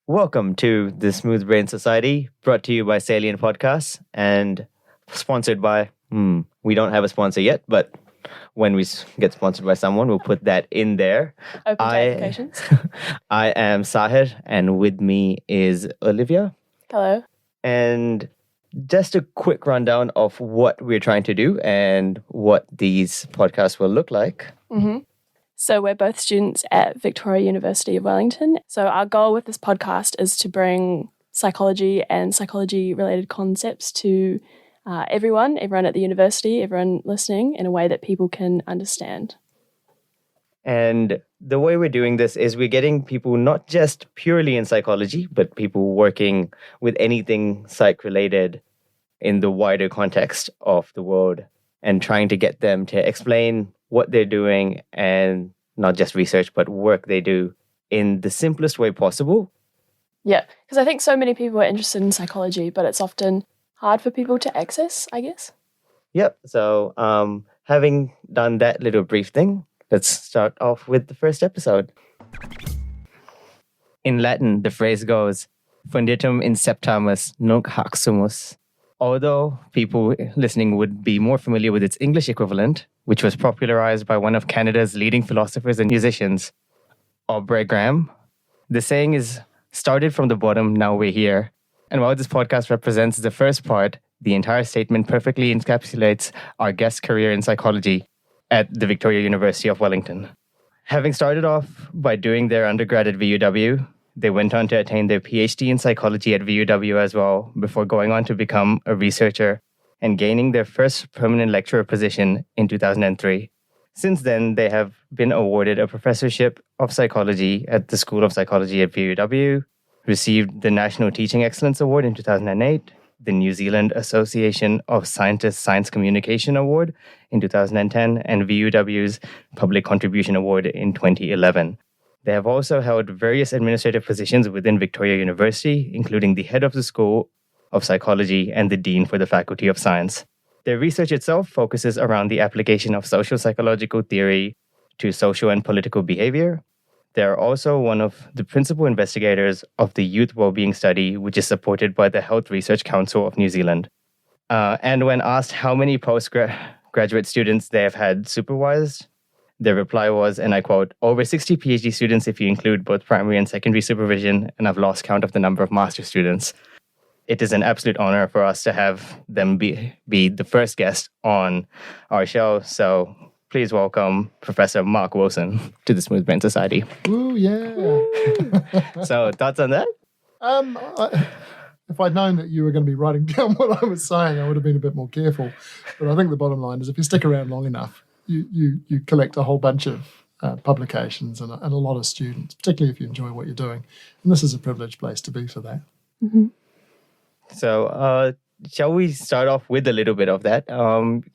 Welcome to the Smooth Brain Society, brought to you by Salient Podcasts and sponsored by, we don't have a sponsor yet, but when we get sponsored by someone, we'll put that in there. Open to applications. I am Sahir, and with me is Olivia. Hello. And just a quick rundown of what we're trying to do and what these podcasts will look like. Mm-hmm. So we're both students at Victoria University of Wellington. So our goal with this podcast is to bring psychology and psychology-related concepts to everyone at the university, everyone listening, in a way that people can understand. And the way we're doing this is we're getting people not just purely in psychology, but people working with anything psych-related in the wider context of the world and trying to get them to explain what they're doing and not just research, but work they do in the simplest way possible. Yeah, because I think so many people are interested in psychology, but it's often hard for people to access, I guess. Yep. So having done that little brief thing, let's start off with the first episode. In Latin, the phrase goes, funditum in septamus nunc hac sumus. Although people listening would be more familiar with its English equivalent, which was popularized by one of Canada's leading philosophers and musicians, Aubrey Graham, the saying is started from the bottom, now we're here. And while this podcast represents the first part, the entire statement perfectly encapsulates our guest's career in psychology at the Victoria University of Wellington. Having started off by doing their undergrad at VUW, they went on to attain their PhD in psychology at VUW as well, before going on to become a researcher and gaining their first permanent lecturer position in 2003. Since then, they have been awarded a professorship of psychology at the School of Psychology at VUW, received the National Teaching Excellence Award in 2008, the New Zealand Association of Scientists Science Communication Award in 2010, and VUW's Public Contribution Award in 2011. They have also held various administrative positions within Victoria University, including the head of the School of Psychology and the Dean for the Faculty of Science. Their research itself focuses around the application of social psychological theory to social and political behavior. They are also one of the principal investigators of the Youth Wellbeing Study, which is supported by the Health Research Council of New Zealand. And when asked how many postgraduate students they have had supervised, their reply was, and I quote, over 60 PhD students if you include both primary and secondary supervision, and I've lost count of the number of master students. It is an absolute honor for us to have them be the first guest on our show. So please welcome Professor Marc Wilson to the Smooth Brain Society. Ooh, yeah. So thoughts on that? If I'd known that you were going to be writing down what I was saying, I would have been a bit more careful. But I think the bottom line is if you stick around long enough, you collect a whole bunch of publications and a lot of students, particularly if you enjoy what you're doing. And this is a privileged place to be for that. Mm-hmm. So shall we start off with a little bit of that?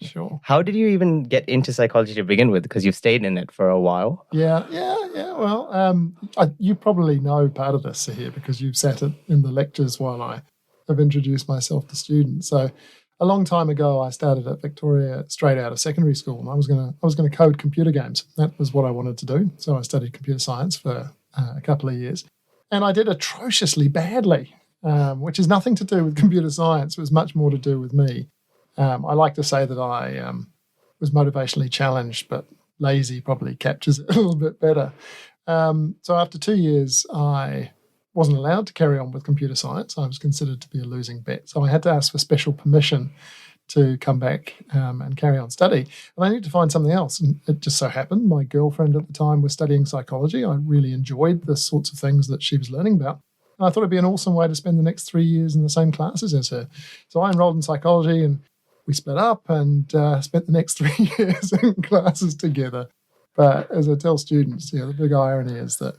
Sure. How did you even get into psychology to begin with? Because you've stayed in it for a while. Yeah. Well, you probably know part of this here because you've sat in the lectures while I have introduced myself to students. So a long time ago, I started at Victoria straight out of secondary school, and I was going to code computer games. That was what I wanted to do. So I studied computer science for a couple of years, and I did atrociously badly, which is nothing to do with computer science. It was much more to do with me. I like to say that I was motivationally challenged, but lazy probably captures it a little bit better. So after 2 years, I wasn't allowed to carry on with computer science. I was considered to be a losing bet. So I had to ask for special permission to come back and carry on study. And I needed to find something else. And it just so happened my girlfriend at the time was studying psychology. I really enjoyed the sorts of things that she was learning about. And I thought it'd be an awesome way to spend the next 3 years in the same classes as her. So I enrolled in psychology and we split up and spent the next 3 years in classes together. But as I tell students, the big irony is that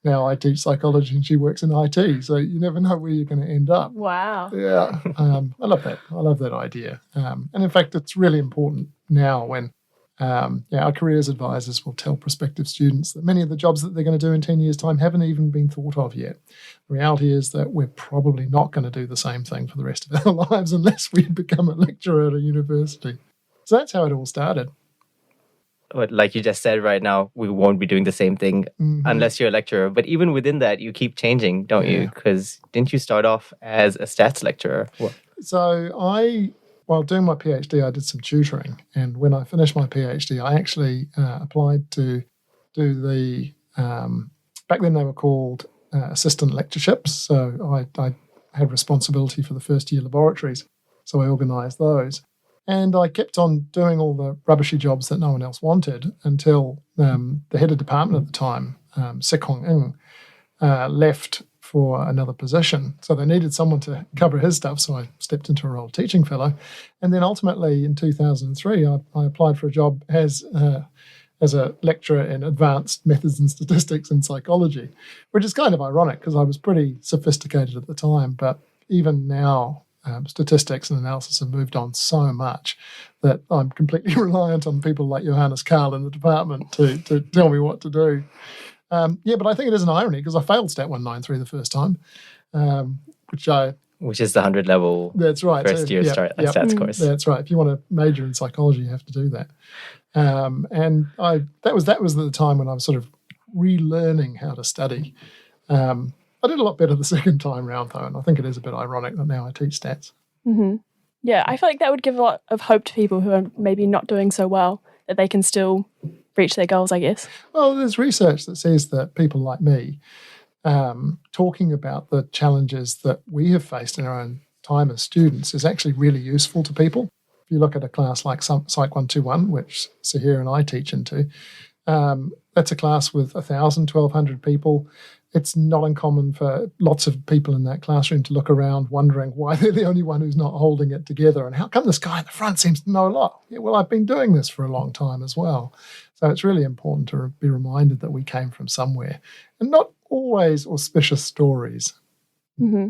now I teach psychology and she works in IT, so you never know where you're going to end up. Wow. Yeah, I love that. I love that idea. And in fact, it's really important now when our careers advisors will tell prospective students that many of the jobs that they're going to do in 10 years' time haven't even been thought of yet. The reality is that we're probably not going to do the same thing for the rest of our lives unless we become a lecturer at a university. So that's how it all started. But like you just said right now, we won't be doing the same thing unless you're a lecturer. But even within that, you keep changing, don't you? Because didn't you start off as a stats lecturer? So while doing my PhD, I did some tutoring. And when I finished my PhD, I actually applied to do the, back then they were called assistant lectureships. So I had responsibility for the first year laboratories. So I organised those. And I kept on doing all the rubbishy jobs that no one else wanted until the head of department at the time, Sik Hong Ng, left for another position. So they needed someone to cover his stuff, so I stepped into a role of teaching fellow. And then ultimately in 2003, I applied for a job as a lecturer in advanced methods and statistics in psychology, which is kind of ironic because I was pretty sophisticated at the time. But even now, statistics and analysis have moved on so much that I'm completely reliant on people like Johannes Karl in the department to tell me what to do. But I think it is an irony because I failed Stat 193 the first time, which is the 100 level. That's right. First year stats course. That's right. If you want to major in psychology, you have to do that. And that was the time when I was sort of relearning how to study. I did a lot better the second time round, though, and I think it is a bit ironic that now I teach stats. Mm-hmm. Yeah, I feel like that would give a lot of hope to people who are maybe not doing so well, that they can still reach their goals, I guess. Well, there's research that says that people like me, talking about the challenges that we have faced in our own time as students is actually really useful to people. If you look at a class like Psych 121, which Sahir and I teach into, that's a class with 1,000, 1,200 people. It's not uncommon for lots of people in that classroom to look around wondering why they're the only one who's not holding it together and how come this guy at the front seems to know a lot. Yeah, well, I've been doing this for a long time as well. So it's really important to be reminded that we came from somewhere and not always auspicious stories. Mm-hmm.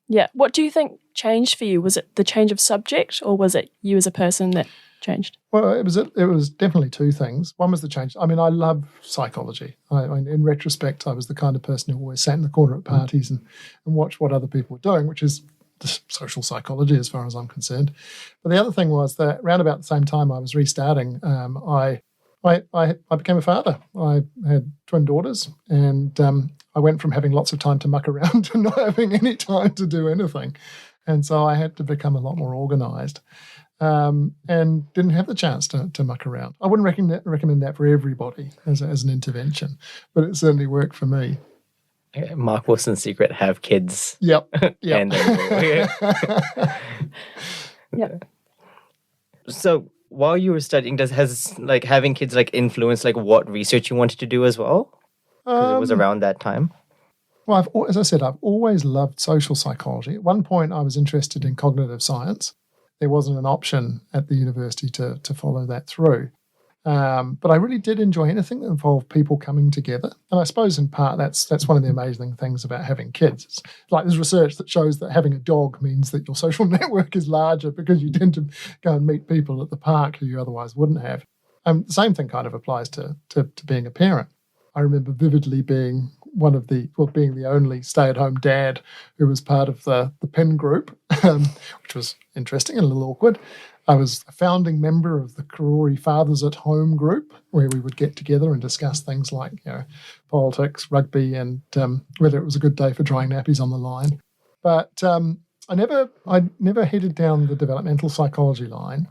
Yeah. What do you think changed for you? Was it the change of subject or was it you as a person that changed? Well, it was definitely two things. One was the change. I mean, I love psychology. In retrospect, I was the kind of person who always sat in the corner at parties and watched what other people were doing, which is the social psychology as far as I'm concerned. But the other thing was that around about the same time I was restarting, I became a father. I had twin daughters, and I went from having lots of time to muck around to not having any time to do anything. And so I had to become a lot more organised. And didn't have the chance to muck around. I wouldn't recommend that for everybody as an intervention, but it certainly worked for me. Marc Wilson's secret: have kids. Yep. And Yep. So while you were studying, has having kids influenced what research you wanted to do as well? Because it was around that time. Well, as I said, I've always loved social psychology. At one point, I was interested in cognitive science. There wasn't an option at the university to follow that through. But I really did enjoy anything that involved people coming together. And I suppose in part that's one of the amazing things about having kids. It's like there's research that shows that having a dog means that your social network is larger because you tend to go and meet people at the park who you otherwise wouldn't have. The same thing kind of applies to being a parent. I remember vividly being being the only stay-at-home dad who was part of the Penn group, which was interesting and a little awkward. I was a founding member of the Karori Fathers at Home group, where we would get together and discuss things like politics, rugby, and whether it was a good day for drying nappies on the line. But I never headed down the developmental psychology line.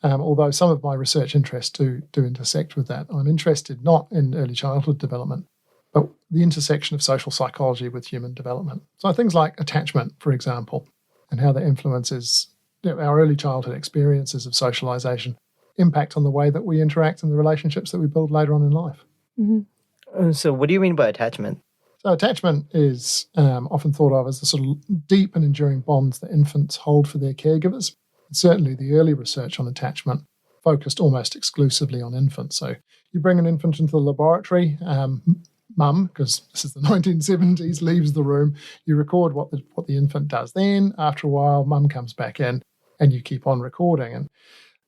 Although some of my research interests do intersect with that. I'm interested not in early childhood development, but the intersection of social psychology with human development. So things like attachment, for example, and how that influences our early childhood experiences of socialization impact on the way that we interact and the relationships that we build later on in life. Mm-hmm. So what do you mean by attachment? So attachment is often thought of as the sort of deep and enduring bonds that infants hold for their caregivers. Certainly the early research on attachment focused almost exclusively on infants. So you bring an infant into the laboratory, mum, because this is the 1970s, leaves the room, you record what the infant does. Then after a while, mum comes back in and you keep on recording. And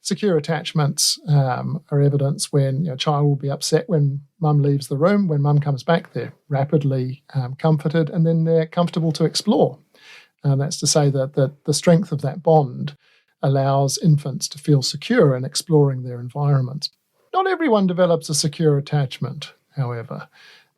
secure attachments are evidence when a child will be upset when mum leaves the room. When mum comes back, they're rapidly comforted and then they're comfortable to explore. That's to say that the strength of that bond allows infants to feel secure in exploring their environment. Not everyone develops a secure attachment, however.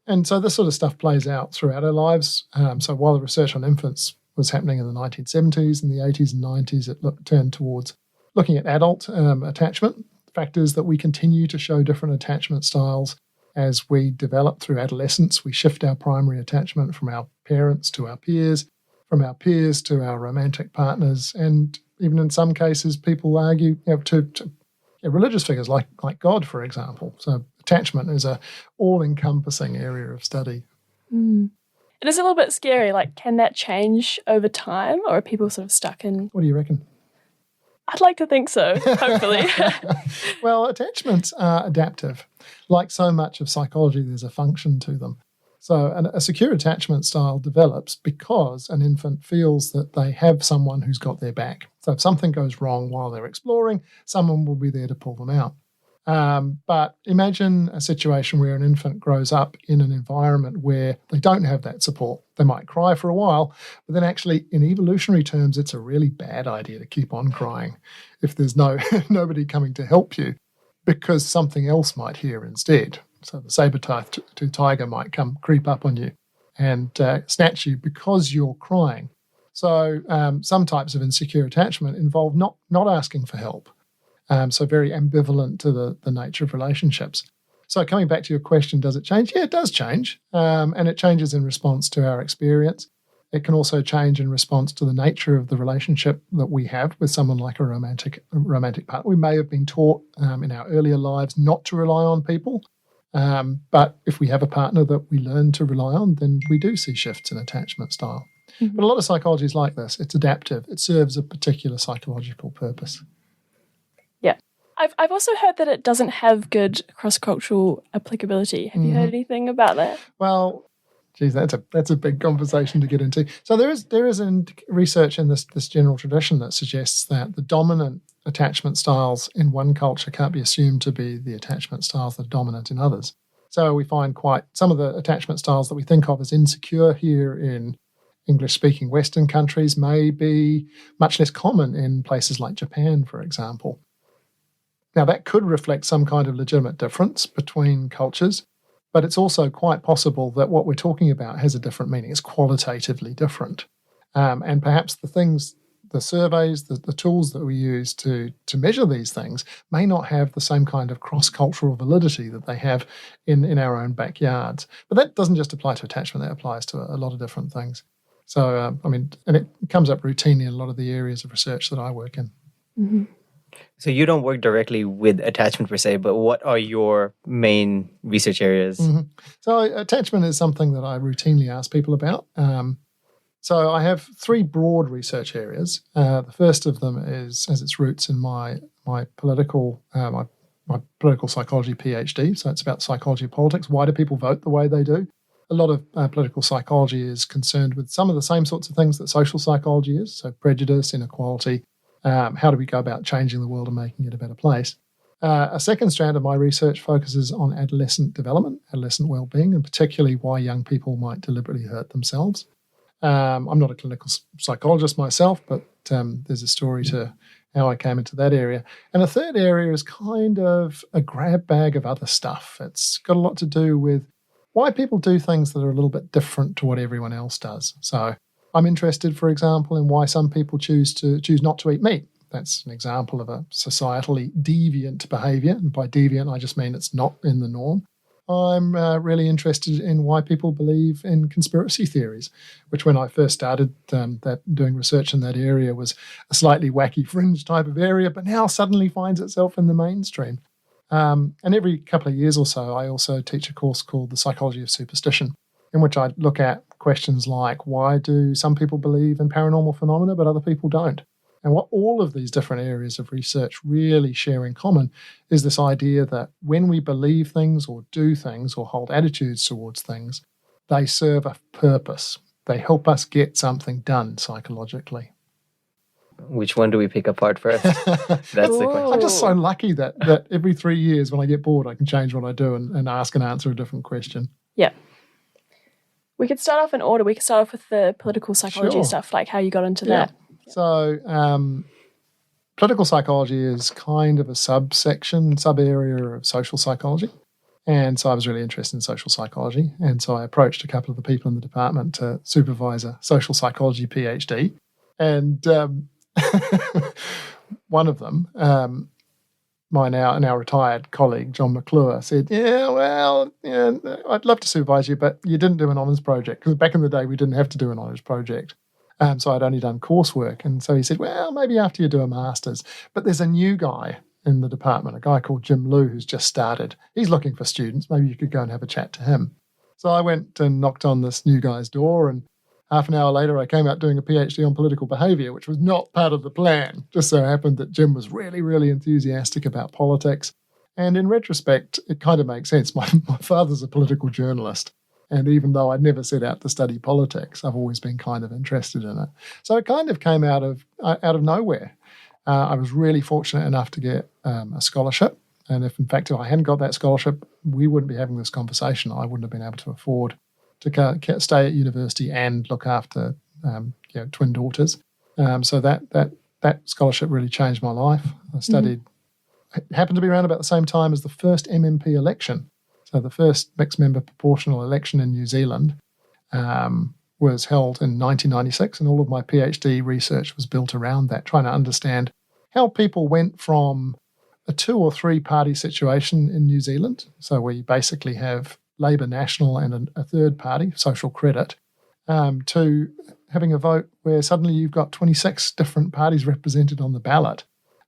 And so this sort of stuff plays out throughout our lives. So while the research on infants was happening in the 1970s and the 80s and 90s, it turned towards looking at adult attachment. The fact is that we continue to show different attachment styles as we develop through adolescence. We shift our primary attachment from our parents to our peers, from our peers to our romantic partners, and even in some cases, people argue to religious figures like God, for example. So attachment is a all-encompassing area of study. It is a little bit scary. Like, can that change over time, or are people sort of stuck in? What do you reckon? I'd like to think so, hopefully. Well, attachments are adaptive. Like so much of psychology, there's a function to them. So a secure attachment style develops because an infant feels that they have someone who's got their back. So if something goes wrong while they're exploring, someone will be there to pull them out. But imagine a situation where an infant grows up in an environment where they don't have that support. They might cry for a while, but then actually in evolutionary terms, it's a really bad idea to keep on crying if there's nobody coming to help you, because something else might hear instead. So the saber-toothed tiger might creep up on you and snatch you because you're crying. So some types of insecure attachment involve not asking for help. So very ambivalent to the nature of relationships. So coming back to your question, does it change? Yeah, it does change. And it changes in response to our experience. It can also change in response to the nature of the relationship that we have with someone like a romantic partner. We may have been taught in our earlier lives not to rely on people. But if we have a partner that we learn to rely on, then we do see shifts in attachment style. Mm-hmm. But a lot of psychology is like this. It's adaptive. It serves a particular psychological purpose. Yeah. I've also heard that it doesn't have good cross-cultural applicability. Have you heard anything about that? Well, geez, that's a big conversation to get into. So there is research in this general tradition that suggests that the dominant attachment styles in one culture can't be assumed to be the attachment styles that are dominant in others. So we find some of the attachment styles that we think of as insecure here in English-speaking Western countries may be much less common in places like Japan, for example. Now, that could reflect some kind of legitimate difference between cultures, but it's also quite possible that what we're talking about has a different meaning. It's qualitatively different. And perhaps the surveys, the tools that we use to measure these things may not have the same kind of cross-cultural validity that they have in our own backyards. But that doesn't just apply to attachment, that applies to a lot of different things. So, and it comes up routinely in a lot of the areas of research that I work in. Mm-hmm. So you don't work directly with attachment per se, but what are your main research areas? Mm-hmm. So attachment is something that I routinely ask people about. So I have three broad research areas. The first of them has its roots in my political psychology PhD. So it's about psychology of politics. Why do people vote the way they do? A lot of political psychology is concerned with some of the same sorts of things that social psychology is. So prejudice, inequality. How do we go about changing the world and making it a better place? A second strand of my research focuses on adolescent development, adolescent well-being, and particularly why young people might deliberately hurt themselves. I'm not a clinical psychologist myself, but there's a story to how I came into that area. And a third area is kind of a grab bag of other stuff. It's got a lot to do with why people do things that are a little bit different to what everyone else does. So I'm interested, for example, in why some people choose not to eat meat. That's an example of a societally deviant behaviour. And by deviant, I just mean it's not in the norm. I'm really interested in why people believe in conspiracy theories, which when I first started doing research in that area was a slightly wacky fringe type of area, but now suddenly finds itself in the mainstream. And every couple of years or so, I also teach a course called The Psychology of Superstition, in which I look at questions like, why do some people believe in paranormal phenomena but other people don't? And what all of these different areas of research really share in common is this idea that when we believe things or do things or hold attitudes towards things, they serve a purpose. They help us get something done psychologically. Which one do we pick apart first? That's the question. I'm just so lucky that every 3 years when I get bored, I can change what I do and ask and answer a different question. Yeah. We could start off in order. We could start off with the political psychology stuff, like how you got into that. So Political psychology is kind of a sub-area of social psychology. And so I was really interested in social psychology. And so I approached a couple of the people in the department to supervise a social psychology PhD. And one of them, my now retired colleague, John McClure, said, I'd love to supervise you, but you didn't do an honours project. Because back in the day, we didn't have to do an honours project. So I'd only done coursework. And so he said, well, maybe after you do a master's. But there's a new guy in the department, a guy called Jim Liu, who's just started. He's looking for students. Maybe you could go and have a chat to him. So I went and knocked on this new guy's door, and half an hour later, I came out doing a PhD on political behaviour, which was not part of the plan. Just so happened that Jim was really, really enthusiastic about politics. And in retrospect, it kind of makes sense. My father's a political journalist. And even though I'd never set out to study politics, I've always been kind of interested in it. So it kind of came out of nowhere. I was really fortunate enough to get a scholarship. And if I hadn't got that scholarship, we wouldn't be having this conversation. I wouldn't have been able to afford to stay at university and look after twin daughters. So that scholarship really changed my life. I studied, it happened to be around about the same time as the first MMP election. So the first mixed member proportional election in New Zealand was held in 1996, and all of my PhD research was built around that, trying to understand how people went from a 2 or 3 party situation in New Zealand, so where you basically have Labour National and a third party, Social Credit, to having a vote where suddenly you've got 26 different parties represented on the ballot.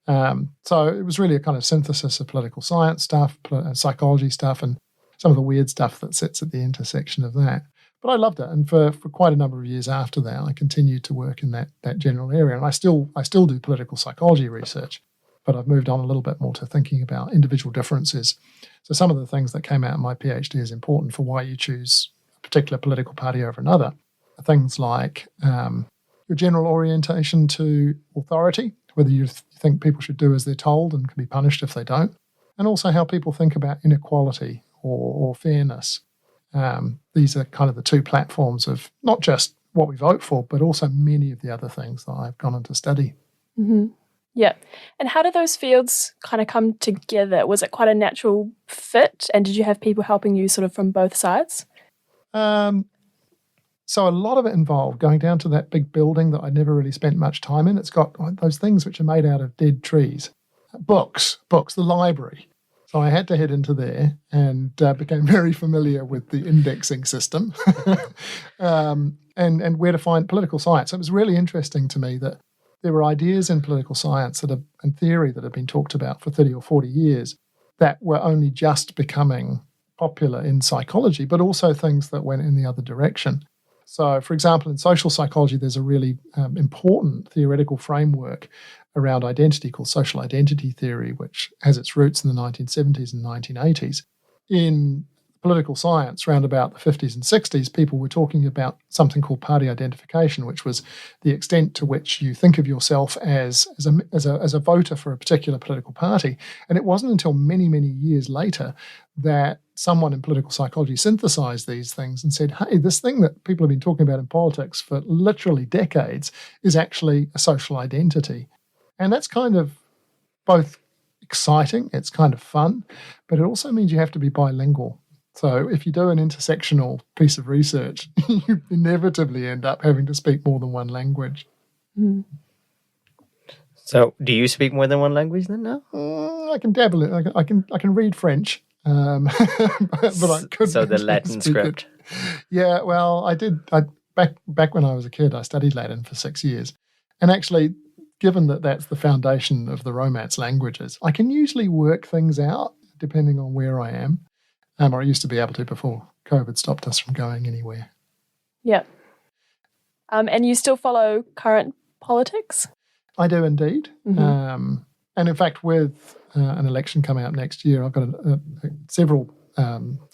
So it was really a kind of synthesis of political science stuff, psychology stuff, and some of the weird stuff that sits at the intersection of that. But I loved it, and for quite a number of years after that, I continued to work in that general area. And I still do political psychology research, but I've moved on a little bit more to thinking about individual differences. So some of the things that came out of my PhD as important for why you choose a particular political party over another are things like your general orientation to authority, whether you think people should do as they're told and can be punished if they don't, and also how people think about inequality or fairness. These are kind of the 2 platforms of not just what we vote for, but also many of the other things that I've gone on to study. Mm-hmm. Yeah. And how did those fields kind of come together? Was it quite a natural fit? And did you have people helping you sort of from both sides? So a lot of it involved going down to that big building that I never really spent much time in. It's got those things which are made out of dead trees. Books, the library. So I had to head into there and became very familiar with the indexing system and where to find political science. It was really interesting to me that there were ideas in political science and theory that had been talked about for 30 or 40 years that were only just becoming popular in psychology, but also things that went in the other direction. So, for example, in social psychology, there's a really important theoretical framework around identity called social identity theory, which has its roots in the 1970s and 1980s. In political science, around about the 50s and 60s, people were talking about something called party identification, which was the extent to which you think of yourself as a voter for a particular political party. And it wasn't until many, many years later that someone in political psychology synthesized these things and said, hey, this thing that people have been talking about in politics for literally decades is actually a social identity. And that's kind of both exciting, it's kind of fun, but it also means you have to be bilingual. So if you do an intersectional piece of research, you inevitably end up having to speak more than one language. Mm. So do you speak more than one language then now? I can dabble in it. I can read French, but I couldn't. So the Latin script. Yeah, well, I did. Back when I was a kid, I studied Latin for 6 years. And actually, given that that's the foundation of the Romance languages, I can usually work things out depending on where I am. Or I used to be able to before COVID stopped us from going anywhere. Yeah. And you still follow current politics? I do indeed. Mm-hmm. And in fact, with an election coming up next year, I've got several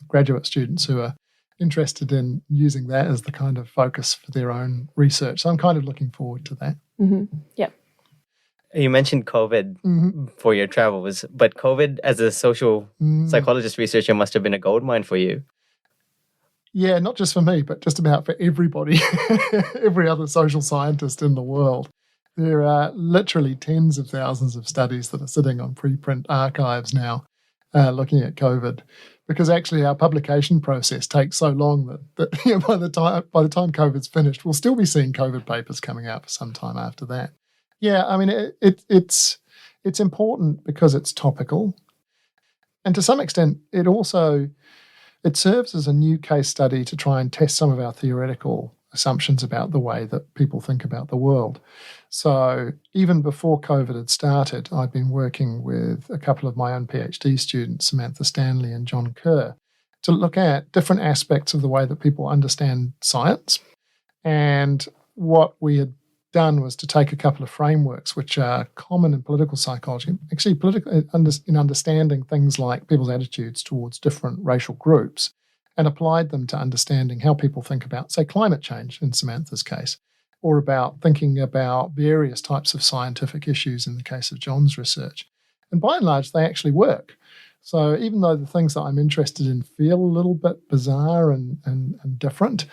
graduate students who are interested in using that as the kind of focus for their own research. So I'm kind of looking forward to that. Mm-hmm. Yeah. You mentioned COVID for your travels, but COVID as a social psychologist researcher must have been a goldmine for you. Yeah, not just for me, but just about for everybody, every other social scientist in the world. There are literally tens of thousands of studies that are sitting on preprint archives now looking at COVID, because actually our publication process takes so long that by the time COVID's finished, we'll still be seeing COVID papers coming out for some time after that. Yeah, I mean, it's important because it's topical. And to some extent, it serves as a new case study to try and test some of our theoretical assumptions about the way that people think about the world. So even before COVID had started, I'd been working with a couple of my own PhD students, Samantha Stanley and John Kerr, to look at different aspects of the way that people understand science. And what we had done was to take a couple of frameworks which are common in political psychology, actually in understanding things like people's attitudes towards different racial groups, and applied them to understanding how people think about, say, climate change in Samantha's case, or about thinking about various types of scientific issues in the case of John's research. And by and large, they actually work. So even though the things that I'm interested in feel a little bit bizarre and different,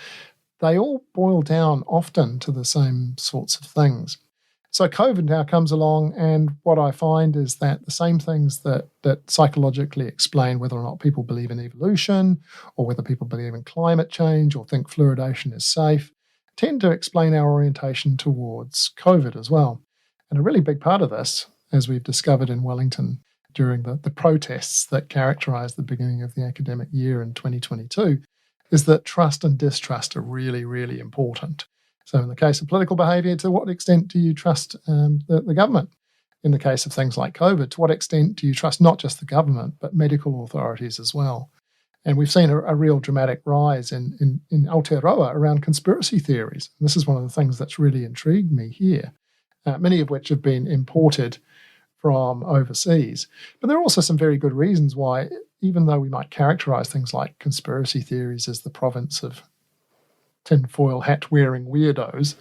they all boil down often to the same sorts of things. So COVID now comes along, and what I find is that the same things that psychologically explain whether or not people believe in evolution, or whether people believe in climate change, or think fluoridation is safe, tend to explain our orientation towards COVID as well. And a really big part of this, as we've discovered in Wellington during the protests that characterised the beginning of the academic year in 2022, is that trust and distrust are really, really important. So in the case of political behaviour, to what extent do you trust the government? In the case of things like COVID, to what extent do you trust not just the government, but medical authorities as well? And we've seen a real dramatic rise in Aotearoa around conspiracy theories. And this is one of the things that's really intrigued me here, many of which have been imported from overseas. But there are also some very good reasons why, even though we might characterise things like conspiracy theories as the province of tinfoil hat-wearing weirdos,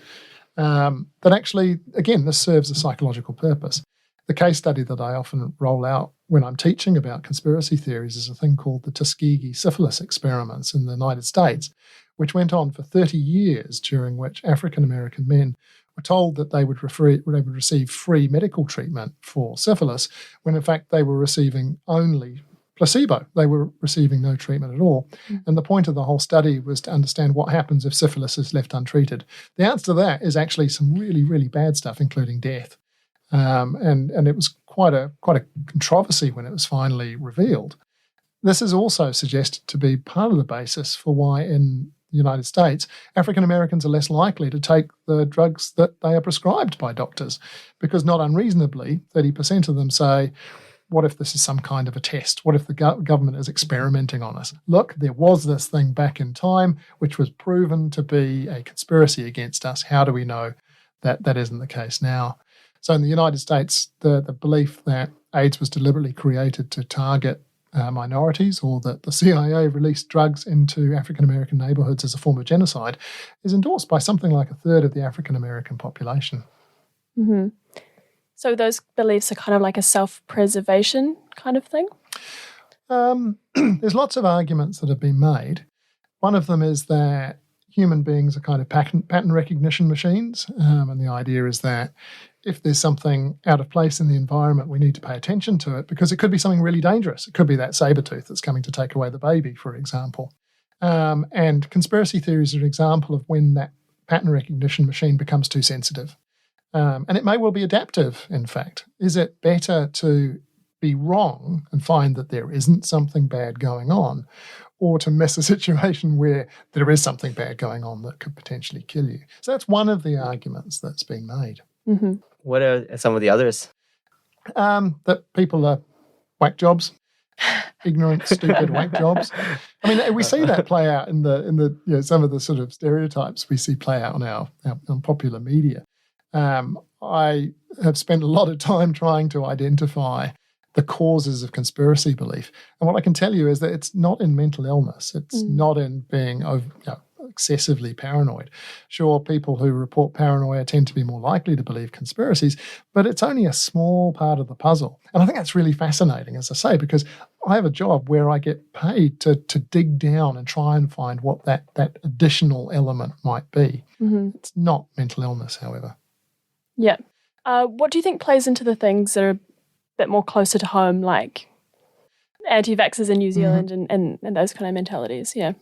that actually, again, this serves a psychological purpose. The case study that I often roll out when I'm teaching about conspiracy theories is a thing called the Tuskegee syphilis experiments in the United States, which went on for 30 years, during which African-American men were told that they would receive free medical treatment for syphilis, when in fact they were receiving only placebo. They were receiving no treatment at all. And the point of the whole study was to understand what happens if syphilis is left untreated. The answer to that is actually some really, really bad stuff, including death. And it was quite a controversy when it was finally revealed. This is also suggested to be part of the basis for why in the United States, African Americans are less likely to take the drugs that they are prescribed by doctors, because not unreasonably, 30% of them say, what if this is some kind of a test? What if the government is experimenting on us? Look, there was this thing back in time which was proven to be a conspiracy against us. How do we know that that isn't the case now? So in the United States, the belief that AIDS was deliberately created to target minorities, or that the CIA released drugs into African-American neighbourhoods as a form of genocide, is endorsed by something like a third of the African-American population. Mm-hmm. So those beliefs are kind of like a self-preservation kind of thing? There's lots of arguments that have been made. One of them is that human beings are kind of pattern recognition machines, and the idea is that if there's something out of place in the environment, we need to pay attention to it, because it could be something really dangerous. It could be that saber-tooth that's coming to take away the baby, for example. And conspiracy theories are an example of when that pattern recognition machine becomes too sensitive. And it may well be adaptive, in fact. Is it better to be wrong and find that there isn't something bad going on, or to miss a situation where there is something bad going on that could potentially kill you? So that's one of the arguments that's being made. Mm-hmm. What are some of the others? That people are whack jobs, ignorant, stupid whack jobs. I mean, we see that play out in the some of the sort of stereotypes we see play out on popular media. I have spent a lot of time trying to identify the causes of conspiracy belief. And what I can tell you is that it's not in mental illness. It's not in being excessively paranoid. Sure, people who report paranoia tend to be more likely to believe conspiracies, but it's only a small part of the puzzle. And I think that's really fascinating, as I say, because I have a job where I get paid to dig down and try and find what that additional element might be. Mm-hmm. It's not mental illness, however. Yeah. What do you think plays into the things that are a bit more closer to home, like anti-vaxxers in New Zealand and those kind of mentalities? Yeah.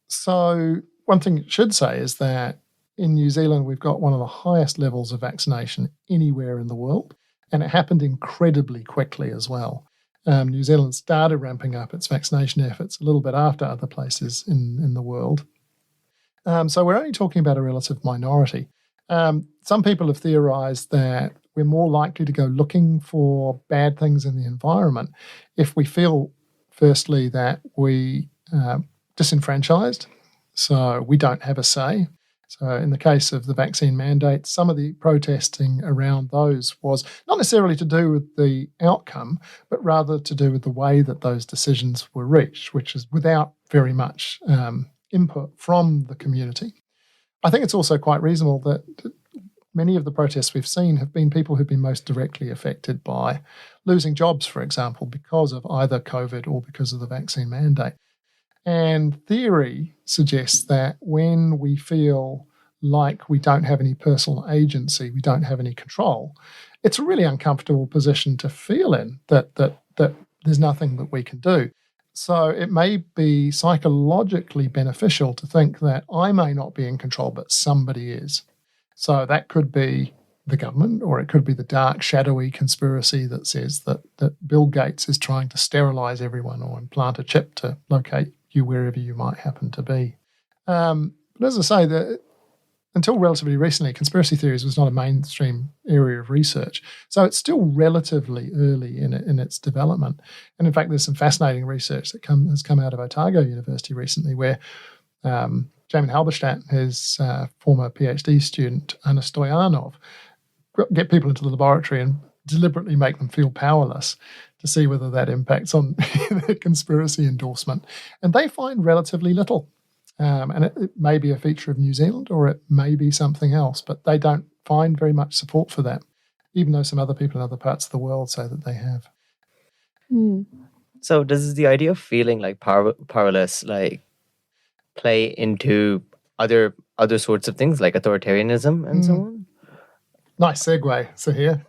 So one thing I should say is that in New Zealand, we've got one of the highest levels of vaccination anywhere in the world, and it happened incredibly quickly as well. New Zealand started ramping up its vaccination efforts a little bit after other places in the world. So we're only talking about a relative minority. Some people have theorised that we're more likely to go looking for bad things in the environment if we feel, firstly, that we disenfranchised, so we don't have a say. So in the case of the vaccine mandate, some of the protesting around those was not necessarily to do with the outcome, but rather to do with the way that those decisions were reached, which is without very much input from the community. I think it's also quite reasonable that many of the protests we've seen have been people who've been most directly affected by losing jobs, for example, because of either COVID or because of the vaccine mandate. And theory suggests that when we feel like we don't have any personal agency, we don't have any control, it's a really uncomfortable position to feel in, that there's nothing that we can do. So it may be psychologically beneficial to think that I may not be in control, but somebody is. So that could be the government, or it could be the dark, shadowy conspiracy that says that Bill Gates is trying to sterilize everyone or implant a chip to locate you wherever you might happen to be. But as I say, until relatively recently, conspiracy theories was not a mainstream area of research. So it's still relatively early in its development. And in fact, there's some fascinating research that has come out of Otago University recently where Jamin Halberstadt, his former PhD student, Anna Stoyanov, get people into the laboratory and deliberately make them feel powerless to see whether that impacts on the conspiracy endorsement. And they find relatively little. And it may be a feature of New Zealand or it may be something else, but they don't find very much support for that, even though some other people in other parts of the world say that they have. So does the idea of feeling like powerless like play into other sorts of things like authoritarianism and so on? Nice segue, Sahir.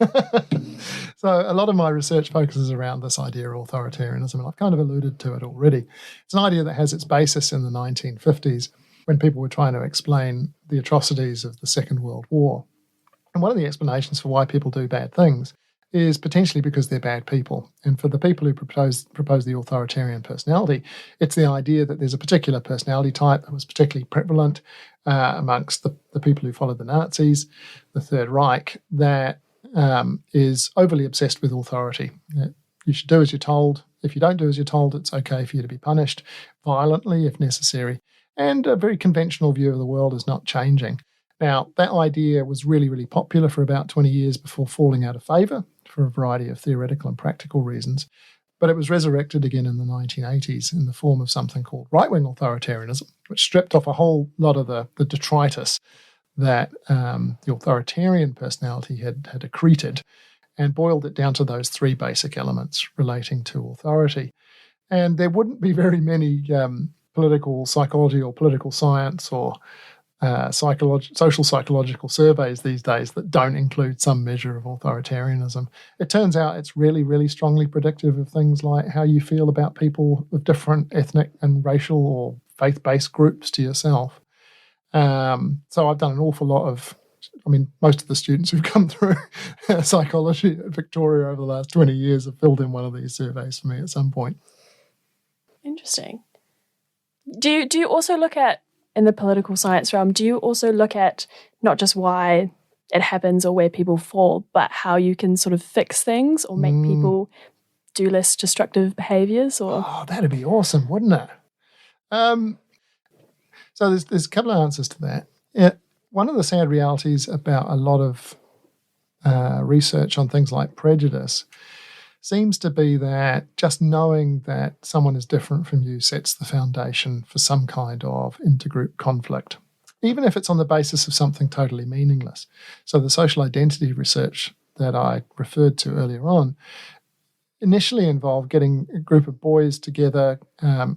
So a lot of my research focuses around this idea of authoritarianism, and I've kind of alluded to it already. It's an idea that has its basis in the 1950s when people were trying to explain the atrocities of the Second World War. And one of the explanations for why people do bad things is potentially because they're bad people. And for the people who propose the authoritarian personality, it's the idea that there's a particular personality type that was particularly prevalent amongst the people who followed the Nazis, the Third Reich, that is overly obsessed with authority. You should do as you're told. If you don't do as you're told, it's okay for you to be punished violently if necessary. And a very conventional view of the world is not changing. Now, that idea was really, really popular for about 20 years before falling out of favour for a variety of theoretical and practical reasons. But it was resurrected again in the 1980s in the form of something called right-wing authoritarianism, which stripped off a whole lot of the detritus that the authoritarian personality had accreted and boiled it down to those three basic elements relating to authority. And there wouldn't be very many political psychology or political science or social psychological surveys these days that don't include some measure of authoritarianism. It turns out it's really, really strongly predictive of things like how you feel about people of different ethnic and racial or faith-based groups to yourself. So I've done an awful lot of, most of the students who've come through psychology at Victoria over the last 20 years have filled in one of these surveys for me at some point. Interesting. Do you also look at, in the political science realm, do you also look at not just why it happens or where people fall, but how you can sort of fix things or make people do less destructive behaviours? Or that'd be awesome, wouldn't it? So there's a couple of answers to that. One of the sad realities about a lot of research on things like prejudice seems to be that just knowing that someone is different from you sets the foundation for some kind of intergroup conflict, even if it's on the basis of something totally meaningless. So the social identity research that I referred to earlier on initially involved getting a group of boys together,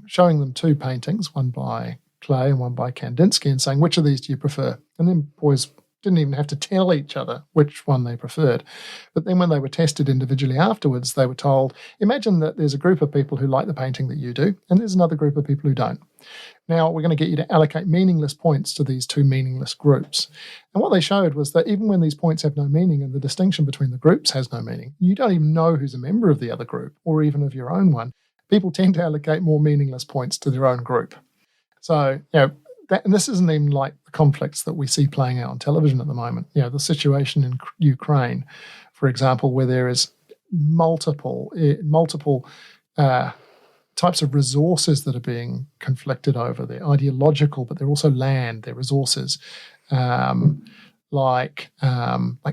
showing them two paintings, one by Klee and one by Kandinsky, and saying, which of these do you prefer? And then boys didn't even have to tell each other which one they preferred. But then when they were tested individually afterwards, they were told, imagine that there's a group of people who like the painting that you do, and there's another group of people who don't. Now, we're going to get you to allocate meaningless points to these two meaningless groups. And what they showed was that even when these points have no meaning and the distinction between the groups has no meaning, you don't even know who's a member of the other group or even of your own one, people tend to allocate more meaningless points to their own group. So, and this isn't even like the conflicts that we see playing out on television at the moment. The situation in Ukraine, for example, where there is multiple types of resources that are being conflicted over. They're ideological, but they're also land, they're resources, like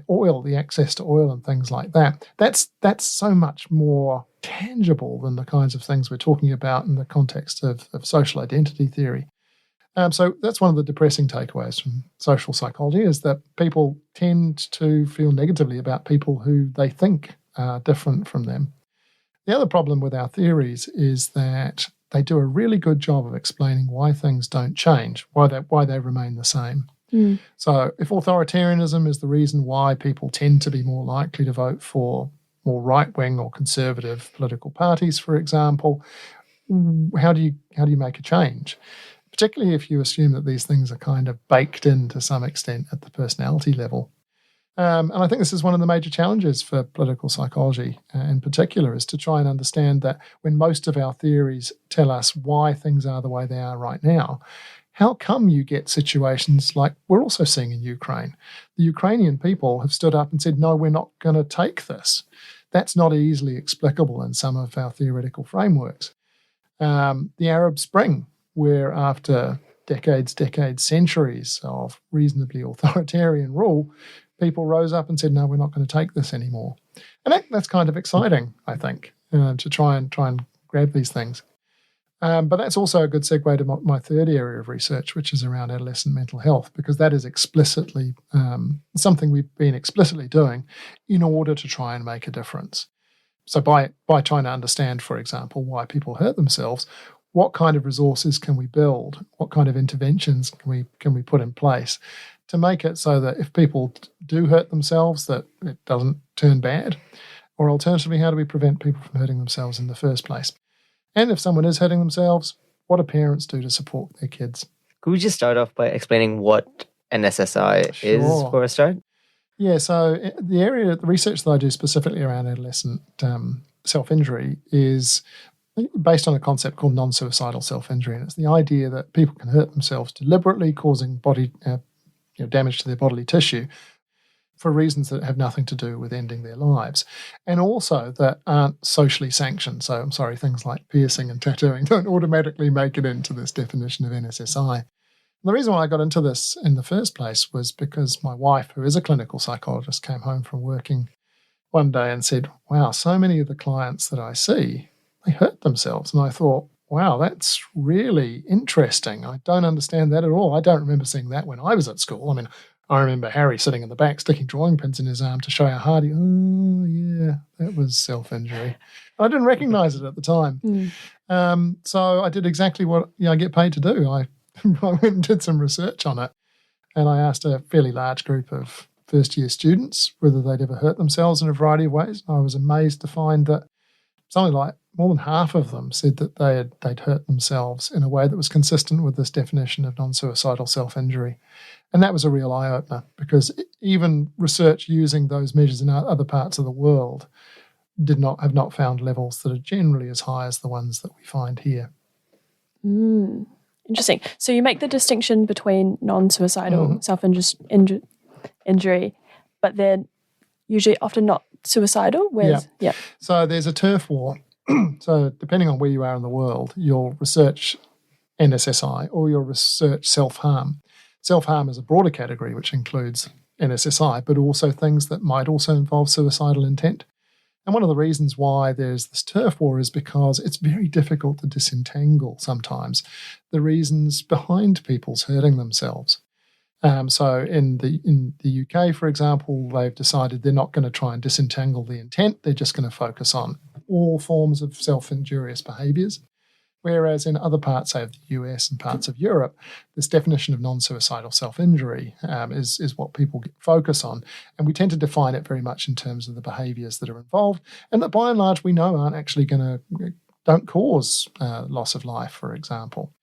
oil, the access to oil and things like that. That's so much more tangible than the kinds of things we're talking about in the context of social identity theory. So that's one of the depressing takeaways from social psychology, is that people tend to feel negatively about people who they think are different from them. The other problem with our theories is that they do a really good job of explaining why things don't change, why they remain the same. So if authoritarianism is the reason why people tend to be more likely to vote for more right-wing or conservative political parties, for example, how do you make a change? Particularly if you assume that these things are kind of baked in to some extent at the personality level. And I think this is one of the major challenges for political psychology in particular, is to try and understand that when most of our theories tell us why things are the way they are right now, how come you get situations like we're also seeing in Ukraine? The Ukrainian people have stood up and said, no, we're not going to take this. That's not easily explicable in some of our theoretical frameworks. The Arab Spring, where after decades, centuries of reasonably authoritarian rule, people rose up and said, no, we're not going to take this anymore. And that's kind of exciting, I think, to try and grab these things. But that's also a good segue to my third area of research, which is around adolescent mental health, because that is explicitly something we've been explicitly doing in order to try and make a difference. So by trying to understand, for example, why people hurt themselves, what kind of resources can we build? What kind of interventions can we put in place to make it so that if people do hurt themselves, that it doesn't turn bad? Or alternatively, how do we prevent people from hurting themselves in the first place? And if someone is hurting themselves, what do parents do to support their kids? Could we just start off by explaining what NSSI is for a start? Yeah, so the research that I do specifically around adolescent self-injury is based on a concept called non-suicidal self-injury. And it's the idea that people can hurt themselves deliberately, causing body damage to their bodily tissue for reasons that have nothing to do with ending their lives, and also that aren't socially sanctioned. So I'm sorry, things like piercing and tattooing don't automatically make it into this definition of NSSI. And the reason why I got into this in the first place was because my wife, who is a clinical psychologist, came home from working one day and said, wow, so many of the clients that I see, they hurt themselves. And I thought, wow, that's really interesting. I don't understand that at all. I don't remember seeing that when I was at school. I mean, I remember Harry sitting in the back, sticking drawing pins in his arm to show how hard he, oh, yeah, that was self-injury. I didn't recognize it at the time. So I did exactly what I get paid to do. I went and did some research on it. And I asked a fairly large group of first-year students whether they'd ever hurt themselves in a variety of ways. I was amazed to find that something like more than half of them said that they'd hurt themselves in a way that was consistent with this definition of non-suicidal self-injury. And that was a real eye-opener, because even research using those measures in other parts of the world have not found levels that are generally as high as the ones that we find here. Interesting. So you make the distinction between non-suicidal self-injury, but they're usually often not suicidal. Yeah. So there's a turf war. So depending on where you are in the world, you'll research NSSI or you'll research self-harm. Self-harm is a broader category which includes NSSI, but also things that might also involve suicidal intent. And one of the reasons why there's this turf war is because it's very difficult to disentangle sometimes the reasons behind people's hurting themselves. So in the UK, for example, they've decided they're not going to try and disentangle the intent. They're just going to focus on all forms of self-injurious behaviours. Whereas in other parts, say, of the US and parts of Europe, this definition of non-suicidal self-injury is what people focus on. And we tend to define it very much in terms of the behaviours that are involved, and that by and large we know aren't actually don't cause loss of life, for example.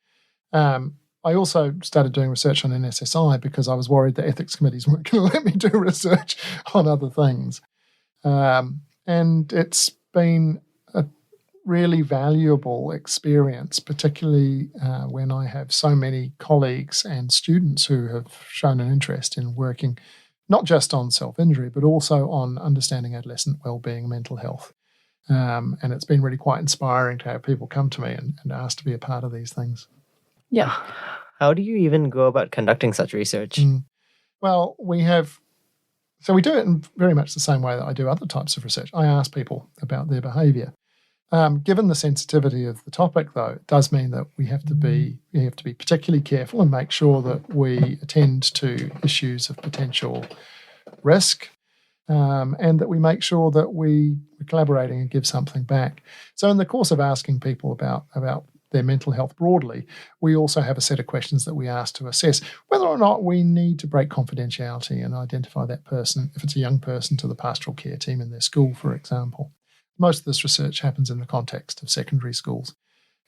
I also started doing research on NSSI because I was worried that ethics committees weren't going to let me do research on other things. And it's been a really valuable experience, particularly when I have so many colleagues and students who have shown an interest in working not just on self-injury, but also on understanding adolescent wellbeing and mental health. And it's been really quite inspiring to have people come to me and ask to be a part of these things. Yeah. How do you even go about conducting such research? Well, we do it in very much the same way that I do other types of research. I ask people about their behaviour. Given the sensitivity of the topic, though, it does mean that we have to be particularly careful and make sure that we attend to issues of potential risk, and that we make sure that we're collaborating and give something back. So in the course of asking people about their mental health broadly, we also have a set of questions that we ask to assess whether or not we need to break confidentiality and identify that person, if it's a young person, to the pastoral care team in their school, for example. Most of this research happens in the context of secondary schools.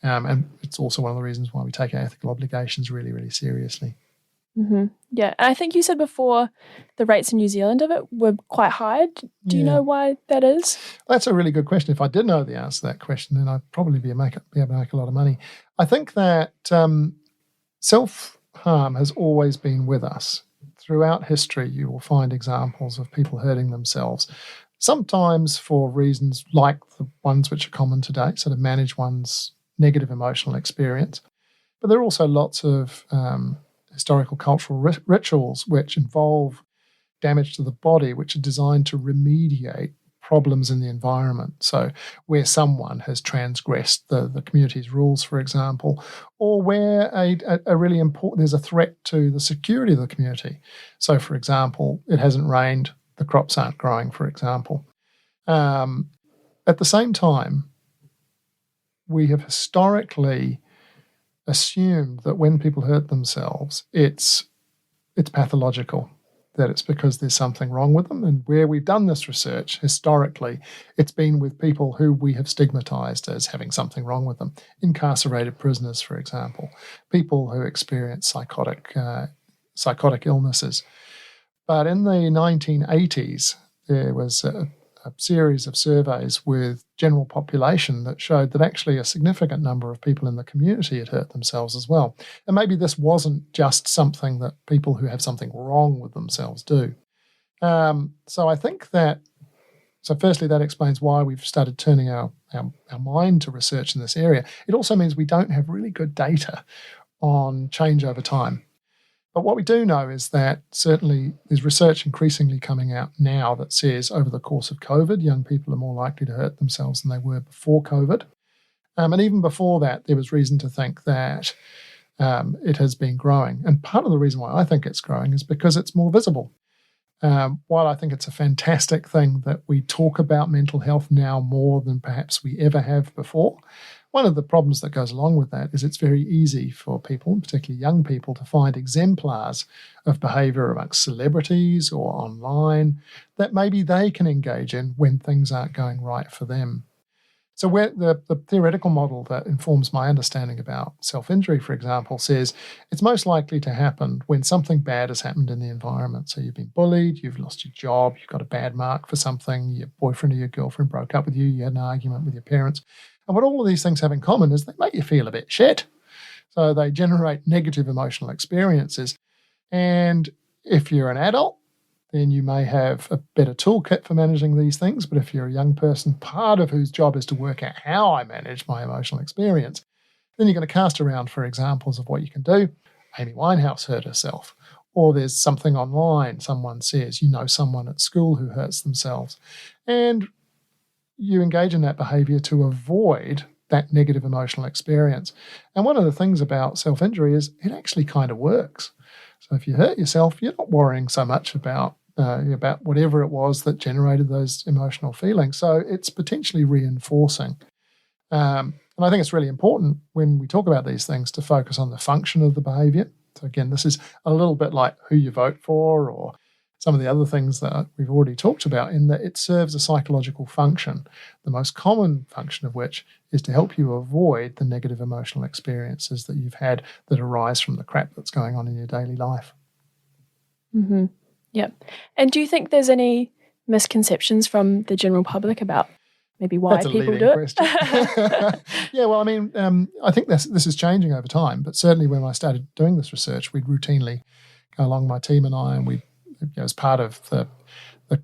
And it's also one of the reasons why we take our ethical obligations really, really seriously. Mm-hmm. Yeah, and I think you said before the rates in New Zealand of it were quite high. Do you know why that is? That's a really good question. If I did know the answer to that question, then I'd probably be able to make a lot of money. I think that self-harm has always been with us. Throughout history, you will find examples of people hurting themselves, sometimes for reasons like the ones which are common today, so to manage one's negative emotional experience. But there are also lots of historical cultural rituals which involve damage to the body, which are designed to remediate problems in the environment. So where someone has transgressed the community's rules, for example, or where a really important, there's a threat to the security of the community. So, for example, it hasn't rained, the crops aren't growing, for example. At the same time, we have historically assumed that when people hurt themselves, it's pathological, that it's because there's something wrong with them. And where we've done this research, historically, it's been with people who we have stigmatized as having something wrong with them. Incarcerated prisoners, for example, people who experience psychotic illnesses. But in the 1980s, there was a series of surveys with general population that showed that actually a significant number of people in the community had hurt themselves as well. And maybe this wasn't just something that people who have something wrong with themselves do. So I think that, firstly, that explains why we've started turning our mind to research in this area. It also means we don't have really good data on change over time. But what we do know is that certainly there's research increasingly coming out now that says over the course of COVID, young people are more likely to hurt themselves than they were before COVID. And even before that, there was reason to think that it has been growing. And part of the reason why I think it's growing is because it's more visible. While I think it's a fantastic thing that we talk about mental health now more than perhaps we ever have before, one of the problems that goes along with that is it's very easy for people, particularly young people, to find exemplars of behaviour amongst celebrities or online that maybe they can engage in when things aren't going right for them. So where the theoretical model that informs my understanding about self-injury, for example, says it's most likely to happen when something bad has happened in the environment. So you've been bullied, you've lost your job, you've got a bad mark for something, your boyfriend or your girlfriend broke up with you, you had an argument with your parents. And what all of these things have in common is they make you feel a bit shit. So they generate negative emotional experiences. And if you're an adult, then you may have a better toolkit for managing these things. But if you're a young person, part of whose job is to work out how I manage my emotional experience, then you're going to cast around for examples of what you can do. Amy Winehouse hurt herself. Or there's something online, someone says, someone at school who hurts themselves. And you engage in that behaviour to avoid that negative emotional experience. And one of the things about self-injury is it actually kind of works. So if you hurt yourself, you're not worrying so much about whatever it was that generated those emotional feelings. So it's potentially reinforcing. And And I think it's really important when we talk about these things to focus on the function of the behaviour. So again, this is a little bit like who you vote for or some of the other things that we've already talked about, in that it serves a psychological function, the most common function of which is to help you avoid the negative emotional experiences that you've had that arise from the crap that's going on in your daily life. Mm-hmm. Yep. And do you think there's any misconceptions from the general public about maybe why That's a people leading do question. it? Yeah, well, I mean, I think this is changing over time, but certainly when I started doing this research, we'd routinely go along, my team and I, and we, as part of the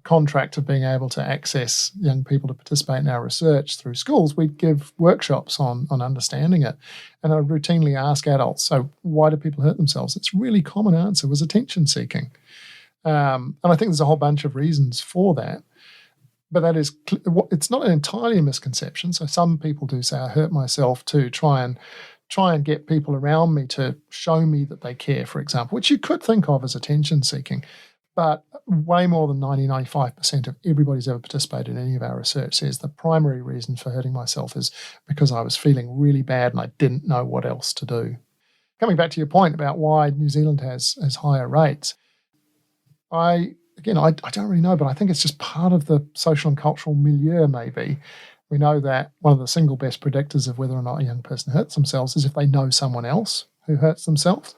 contract of being able to access young people to participate in our research through schools, we'd give workshops on understanding it. And I routinely ask adults, so why do people hurt themselves? It's a really common answer was attention seeking. And I think there's a whole bunch of reasons for that. But that is, it's not an entirely a misconception. So some people do say, I hurt myself to try and get people around me to show me that they care, for example, which you could think of as attention seeking. But way more than 95% of everybody who's ever participated in any of our research says the primary reason for hurting myself is because I was feeling really bad and I didn't know what else to do. Coming back to your point about why New Zealand has higher rates, I don't really know, but I think it's just part of the social and cultural milieu maybe. We know that one of the single best predictors of whether or not a young person hurts themselves is if they know someone else who hurts themselves.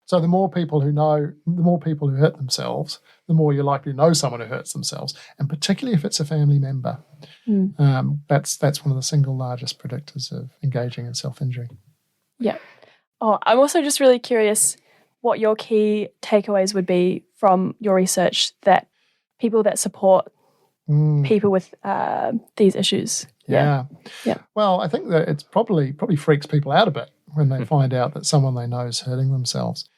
So the more people who hurt themselves, the more you're likely to know someone who hurts themselves, and particularly if it's a family member. That's one of the single largest predictors of engaging in self-injury. Yeah. Oh, I'm also just really curious what your key takeaways would be from your research that people that support people with these issues. Yeah. Well, I think that it's probably freaks people out a bit when they find out that someone they know is hurting themselves.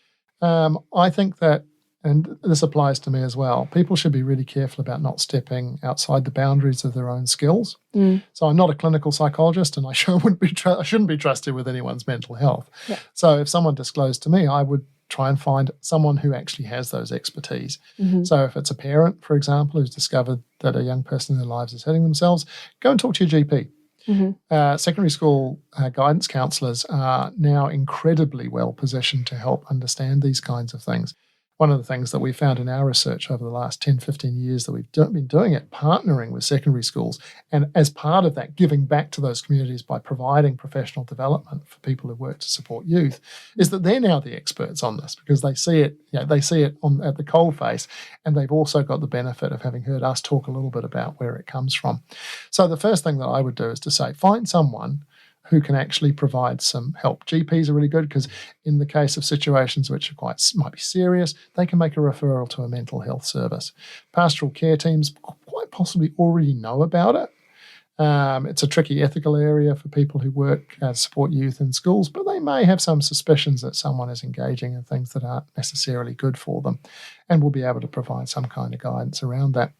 I think that, and this applies to me as well, people should be really careful about not stepping outside the boundaries of their own skills. So I'm not a clinical psychologist, and I shouldn't be trusted with anyone's mental health. Yeah. So if someone disclosed to me, I would try and find someone who actually has those expertise. So if it's a parent, for example, who's discovered that a young person in their lives is hurting themselves, go and talk to your GP. Secondary school guidance counsellors are now incredibly well positioned to help understand these kinds of things. One of the things that we found in our research over the last 10, 15 years that we've been doing it, partnering with secondary schools, and as part of that, giving back to those communities by providing professional development for people who work to support youth, is that they're now the experts on this because they see it, at the coalface, and they've also got the benefit of having heard us talk a little bit about where it comes from. So the first thing that I would do is to say, find someone who can actually provide some help. GPs are really good because in the case of situations which might be serious, they can make a referral to a mental health service. Pastoral care teams quite possibly already know about it. It's a tricky ethical area for people who work to support youth in schools, but they may have some suspicions that someone is engaging in things that aren't necessarily good for them, and will be able to provide some kind of guidance around that.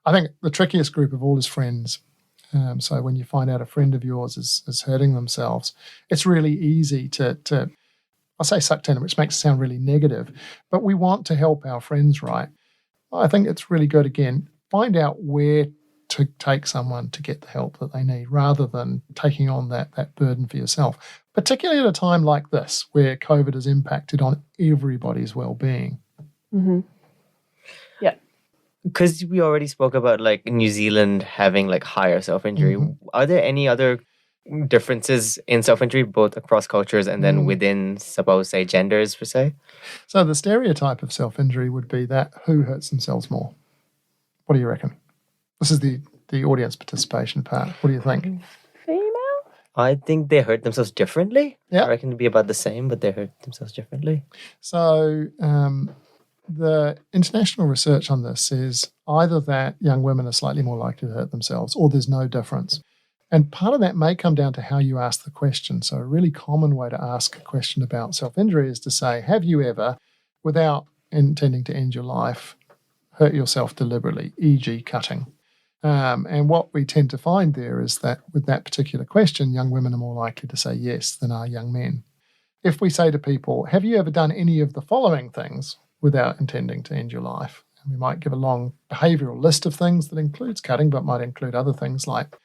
I think the trickiest group of all is friends. So when you find out a friend of yours is hurting themselves, it's really easy to I'll say suck in, which makes it sound really negative, but we want to help our friends, right? I think it's really good, again, find out where to take someone to get the help that they need rather than taking on that burden for yourself, particularly at a time like this where COVID has impacted on everybody's well-being. Yeah. Because we already spoke about like New Zealand having like higher self-injury, are there any other differences in self-injury both across cultures and then within, suppose, say, genders per se? So the stereotype of self-injury would be that who hurts themselves more? What do you reckon? This is the audience participation part. What do you think? Female? I think they hurt themselves differently. Yeah. I reckon it'd be about the same, but they hurt themselves differently. So the international research on this is either that young women are slightly more likely to hurt themselves or there's no difference. And part of that may come down to how you ask the question. So a really common way to ask a question about self-injury is to say, have you ever, without intending to end your life, hurt yourself deliberately, e.g. cutting? And what we tend to find there is that with that particular question, young women are more likely to say yes than are young men. If we say to people, have you ever done any of the following things without intending to end your life? And we might give a long behavioural list of things that includes cutting, but might include other things like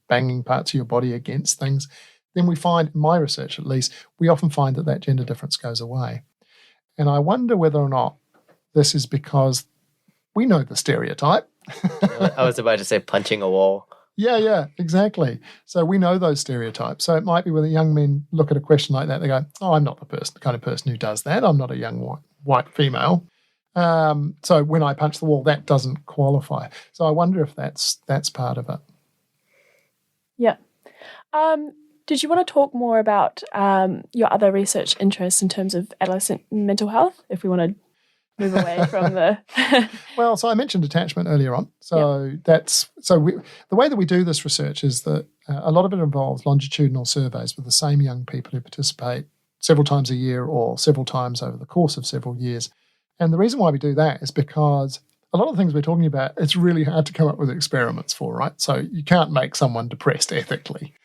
banging parts of your body against things. then we find, in my research at least, we often find that gender difference goes away. And I wonder whether or not this is because we know the stereotype. I was about to say punching a wall. Yeah, exactly. So we know those stereotypes. So it might be when the young men look at a question like that, they go, oh, I'm not the kind of person who does that. I'm not a young white female. So when I punch the wall, that doesn't qualify. So I wonder if that's part of it. Yeah. Did you want to talk more about your other research interests in terms of adolescent mental health, if we want to move away from the... Well, so I mentioned attachment earlier on. So the way that we do this research is that a lot of it involves longitudinal surveys with the same young people who participate several times a year or several times over the course of several years. And the reason why we do that is because a lot of the things we're talking about, it's really hard to come up with experiments for, right? So you can't make someone depressed ethically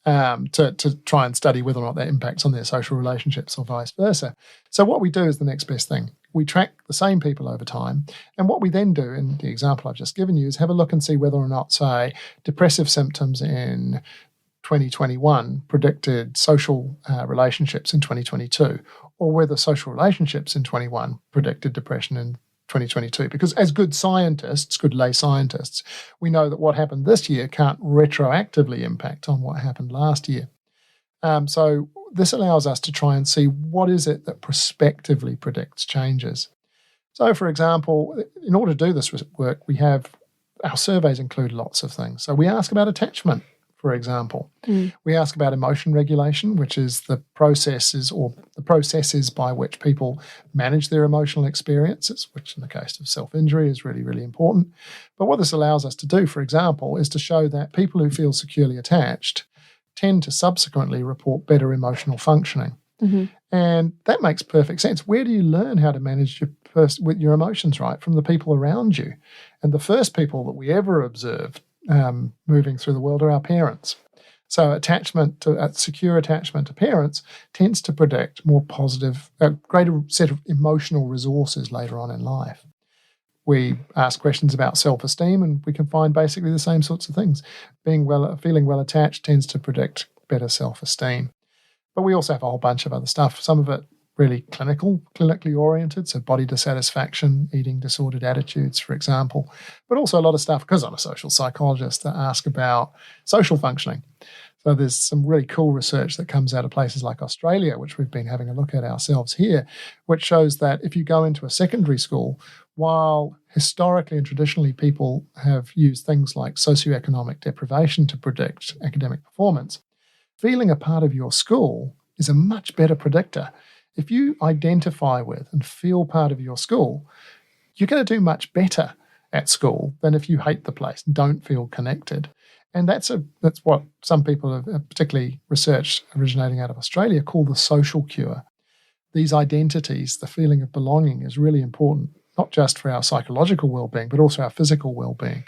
to try and study whether or not that impacts on their social relationships or vice versa. So what we do is the next best thing. We track the same people over time. And what we then do, in the example I've just given you, is have a look and see whether or not, say, depressive symptoms in 2021 predicted social relationships in 2022, or whether social relationships in 21 predicted depression in 2022. Because as good scientists, good lay scientists, we know that what happened this year can't retroactively impact on what happened last year. So this allows us to try and see what is it that prospectively predicts changes. So, for example, in order to do this work, our surveys include lots of things. So we ask about attachment, for example. We ask about emotion regulation, which is the processes by which people manage their emotional experiences, which in the case of self-injury is really, really important. But what this allows us to do, for example, is to show that people who feel securely attached tend to subsequently report better emotional functioning. Mm-hmm. And that makes perfect sense. Where do you learn how to manage with your emotions, right? From the people around you. And the first people that we ever observed moving through the world are our parents. So secure attachment to parents tends to predict more positive, a greater set of emotional resources later on in life. We ask questions about self-esteem and we can find basically the same sorts of things. Feeling well attached tends to predict better self-esteem. But we also have a whole bunch of other stuff, some of it really clinically oriented, so body dissatisfaction, eating disordered attitudes, for example, but also a lot of stuff, because I'm a social psychologist, that ask about social functioning. So there's some really cool research that comes out of places like Australia, which we've been having a look at ourselves here, which shows that if you go into a secondary school, while historically and traditionally people have used things like socioeconomic deprivation to predict academic performance, feeling a part of your school is a much better predictor. If you identify with and feel part of your school, you're going to do much better at school than if you hate the place and don't feel connected. And that's what some people have, particularly research originating out of Australia, call the social cure. These identities, the feeling of belonging, is really important, not just for our psychological well-being, but also our physical well-being.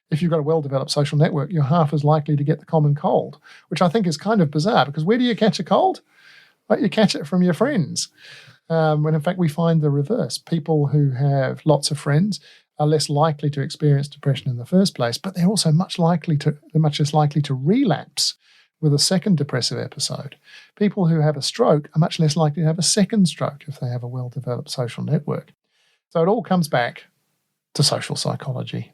If you've got a well-developed social network, you're half as likely to get the common cold, which I think is kind of bizarre, because where do you catch a cold? Well, you catch it from your friends. When in fact we find the reverse. People who have lots of friends are less likely to experience depression in the first place, but they're also much less likely to relapse with a second depressive episode. People who have a stroke are much less likely to have a second stroke if they have a well-developed social network. So it all comes back to social psychology.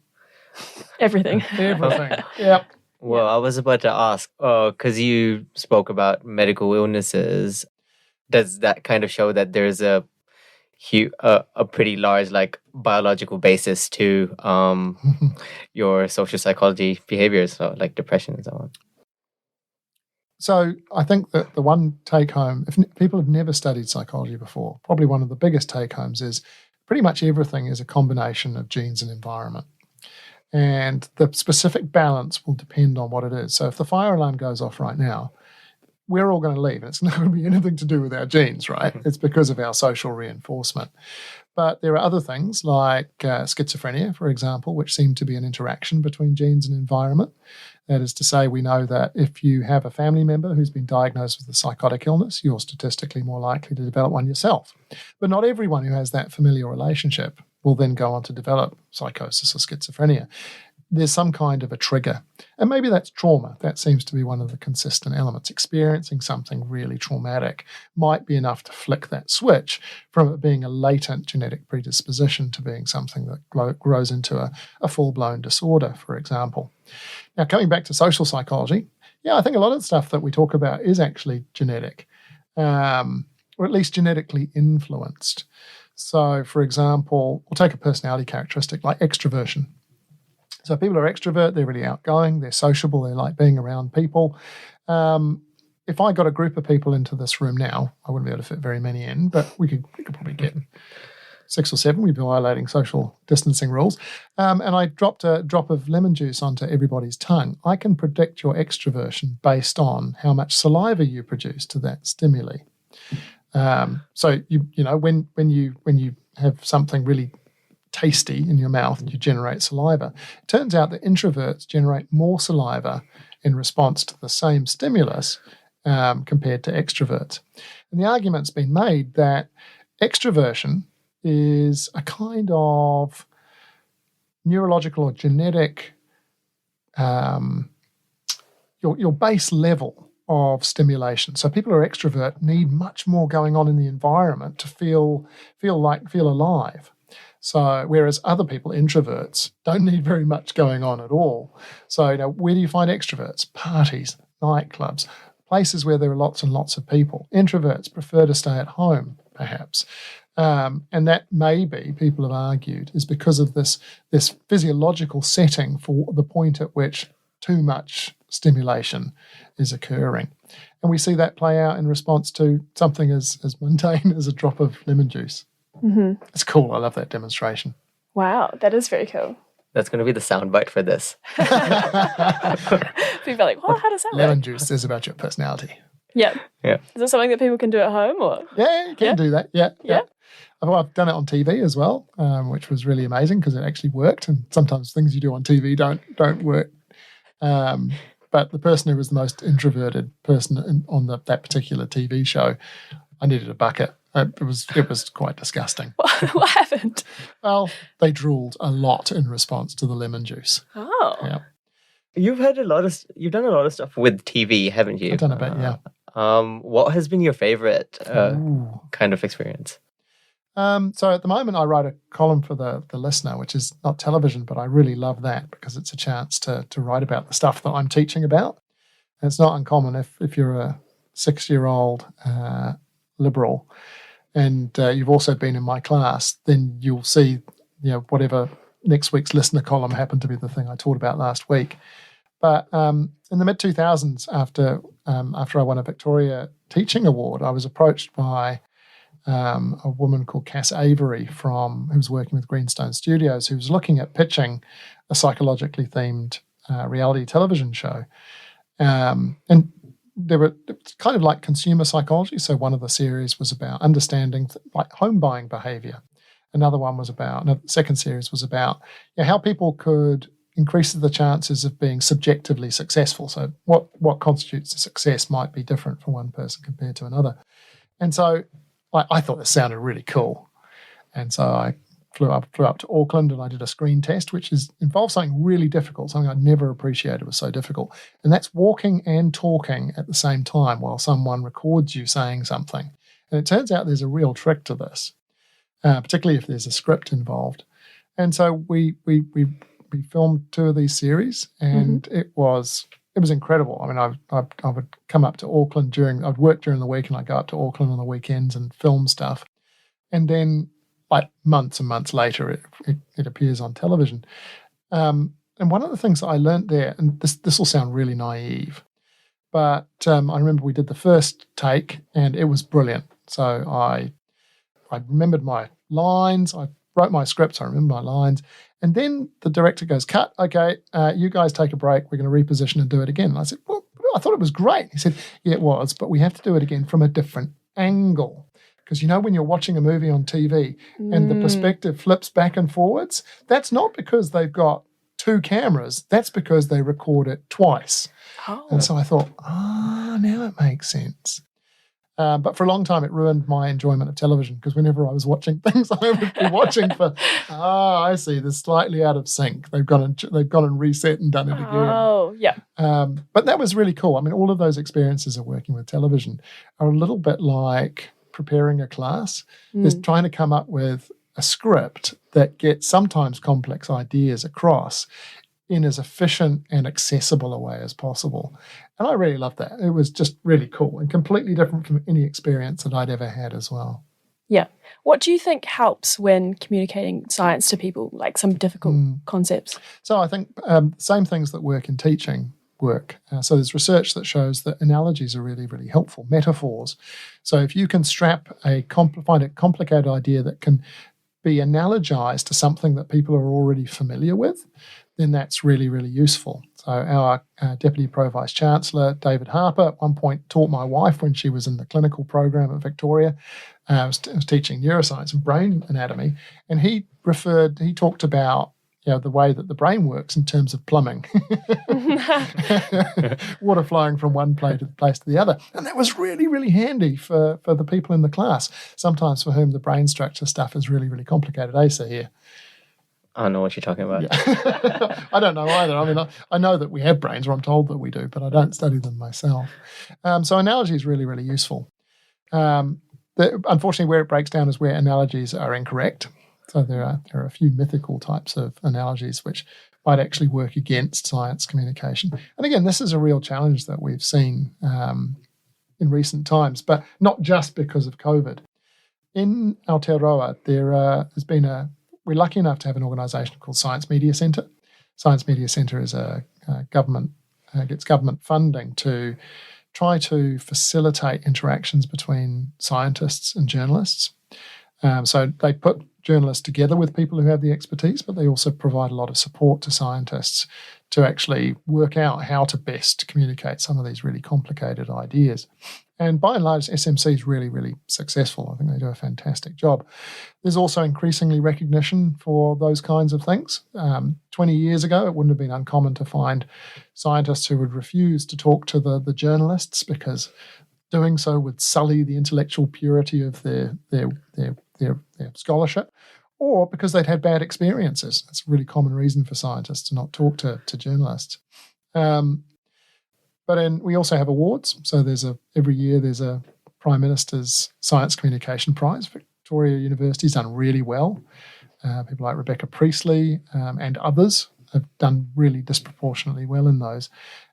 Everything. Yeah. Well, I was about to ask, because you spoke about medical illnesses, does that kind of show that there's a pretty large biological basis to your social psychology behaviors, so like depression and so on? So I think that the one take-home, if people have never studied psychology before, probably one of the biggest take-homes is pretty much everything is a combination of genes and environment. And the specific balance will depend on what it is. So if the fire alarm goes off right now, we're all going to leave. And it's not going to be anything to do with our genes, right? It's because of our social reinforcement. But there are other things like schizophrenia, for example, which seem to be an interaction between genes and environment. That is to say, we know that if you have a family member who's been diagnosed with a psychotic illness, you're statistically more likely to develop one yourself. But not everyone who has that familiar relationship will then go on to develop psychosis or schizophrenia. there's some kind of a trigger. And maybe that's trauma. That seems to be one of the consistent elements. Experiencing something really traumatic might be enough to flick that switch from it being a latent genetic predisposition to being something that grows into a full-blown disorder, for example. Now, coming back to social psychology, I think a lot of the stuff that we talk about is actually genetic, or at least genetically influenced. So, for example, we'll take a personality characteristic like extroversion. So people are extrovert, they're really outgoing, they're sociable, they like being around people. If I got a group of people into this room now, I wouldn't be able to fit very many in, but we could probably get 6 or 7. We'd be violating social distancing rules. And I dropped a drop of lemon juice onto everybody's tongue. I can predict your extroversion based on how much saliva you produce to that stimuli. So when you have something really tasty in your mouth, you generate saliva. It turns out that introverts generate more saliva in response to the same stimulus compared to extroverts. And the argument's been made that extroversion is a kind of neurological or genetic, your base level of stimulation. So people who are extrovert need much more going on in the environment to feel alive. So whereas other people, introverts, don't need very much going on at all. So where do you find extroverts? Parties, nightclubs, places where there are lots and lots of people. Introverts prefer to stay at home, perhaps. And that maybe, people have argued, is because of this physiological setting for the point at which too much stimulation is occurring. And we see that play out in response to something as mundane as a drop of lemon juice. Mm-hmm. It's cool. I love that demonstration. Wow, that is very cool. That's going to be the soundbite for this. People are like, well, how does that Lemon work? juice is about your personality. Yeah. Yeah. Is that something that people can do at home? Or? Yeah, you can do that. Yeah. Yeah. I've done it on TV as well, which was really amazing because it actually worked. And sometimes things you do on TV don't work. But the person who was the most introverted person on that particular TV show, I needed a bucket. It was quite disgusting. What happened? Well, they drooled a lot in response to the lemon juice. Oh. Yeah. You've done a lot of stuff with TV, haven't you? I've done a bit, yeah. What has been your favorite kind of experience? So at the moment, I write a column for the Listener, which is not television, but I really love that because it's a chance to write about the stuff that I'm teaching about. And it's not uncommon if you're a 6-year-old liberal and you've also been in my class, then you'll see, whatever next week's Listener column happened to be the thing I taught about last week. But in the mid-2000s, after I won a Victoria Teaching Award, I was approached by a woman called Cass Avery who was working with Greenstone Studios, who was looking at pitching a psychologically themed reality television show. And it's kind of like consumer psychology. So one of the series was about understanding like home buying behavior. The second series was about how people could increase the chances of being subjectively successful. So what constitutes a success might be different for one person compared to another. And so I thought this sounded really cool. And so I flew up to Auckland and I did a screen test, which involved something really difficult, something I'd never appreciated was so difficult. And that's walking and talking at the same time while someone records you saying something. And it turns out there's a real trick to this, particularly if there's a script involved. And so we filmed 2 of these series, and it was incredible. I mean, I would come up to Auckland I'd work during the week and I'd go up to Auckland on the weekends and film stuff. And then like months and months later, it appears on television. And one of the things that I learned there, and this will sound really naive, but I remember we did the first take and it was brilliant. So I remembered my lines, I wrote my scripts, I remember my lines, and then the director goes, cut, okay, you guys take a break, we're going to reposition and do it again. And I said, well, I thought it was great. He said, yeah, it was, but we have to do it again from a different angle. Because when you're watching a movie on TV and the perspective flips back and forwards, that's not because they've got 2 cameras, that's because they record it twice. Oh. And so I thought, now it makes sense. But for a long time, it ruined my enjoyment of television, because whenever I was watching things, I would be watching for, I see, they're slightly out of sync. They've gone and reset and done it again. Oh, yeah. But that was really cool. I mean, all of those experiences of working with television are a little bit like preparing a class. Is trying to come up with a script that gets sometimes complex ideas across in as efficient and accessible a way as possible. And I really loved that. It was just really cool and completely different from any experience that I'd ever had as well. Yeah. What do you think helps when communicating science to people, like some difficult concepts? So I think same things that work in teaching work. So there's research that shows that analogies are really, really helpful, metaphors. So if you can find a complicated idea that can be analogized to something that people are already familiar with, then that's really, really useful. So our Deputy Pro-Vice Chancellor, David Harper, at one point taught my wife when she was in the clinical program at Victoria, was teaching neuroscience and brain anatomy, and he talked about the way that the brain works in terms of plumbing. Water flowing from one place to the other. And that was really, really handy for the people in the class, sometimes for whom the brain structure stuff is really, really complicated. Asa here. I don't know what you're talking about. Yeah. I don't know either. I mean, I know that we have brains, or I'm told that we do, but I don't study them myself. So analogy is really, really useful. Unfortunately, where it breaks down is where analogies are incorrect. So there are a few mythical types of analogies which might actually work against science communication. And again, this is a real challenge that we've seen in recent times, but not just because of COVID. In Aotearoa, we're lucky enough to have an organisation called Science Media Centre. Science Media Centre is gets government funding to try to facilitate interactions between scientists and journalists. So they put journalists together with people who have the expertise, but they also provide a lot of support to scientists to actually work out how to best communicate some of these really complicated ideas. And by and large, SMC is really, really successful. I think they do a fantastic job. There's also increasingly recognition for those kinds of things. 20 years ago, it wouldn't have been uncommon to find scientists who would refuse to talk to the journalists because doing so would sully the intellectual purity of their scholarship, or because they'd had bad experiences. That's a really common reason for scientists to not talk to journalists. But we also have awards. So every year there's a Prime Minister's Science Communication Prize. Victoria University has done really well. People like Rebecca Priestley and others have done really disproportionately well in those.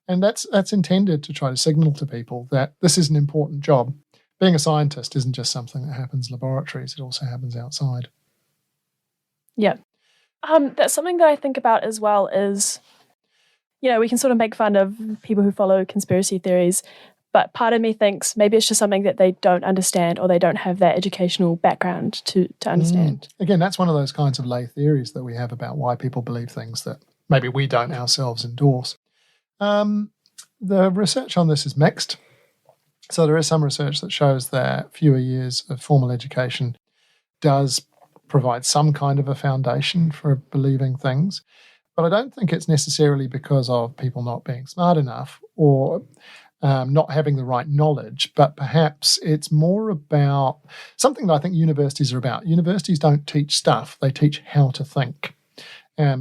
And that's intended to try to signal to people that this is an important job. Being a scientist isn't just something that happens in laboratories, it also happens outside. Yeah. That's something that I think about as well is, we can sort of make fun of people who follow conspiracy theories, but part of me thinks maybe it's just something that they don't understand or they don't have that educational background to understand. Again, that's one of those kinds of lay theories that we have about why people believe things that maybe we don't ourselves endorse. The research on this is mixed. So there is some research that shows that fewer years of formal education does provide some kind of a foundation for believing things. But I don't think it's necessarily because of people not being smart enough or not having the right knowledge, but perhaps it's more about something that I think universities are about. Universities don't teach stuff, they teach how to think.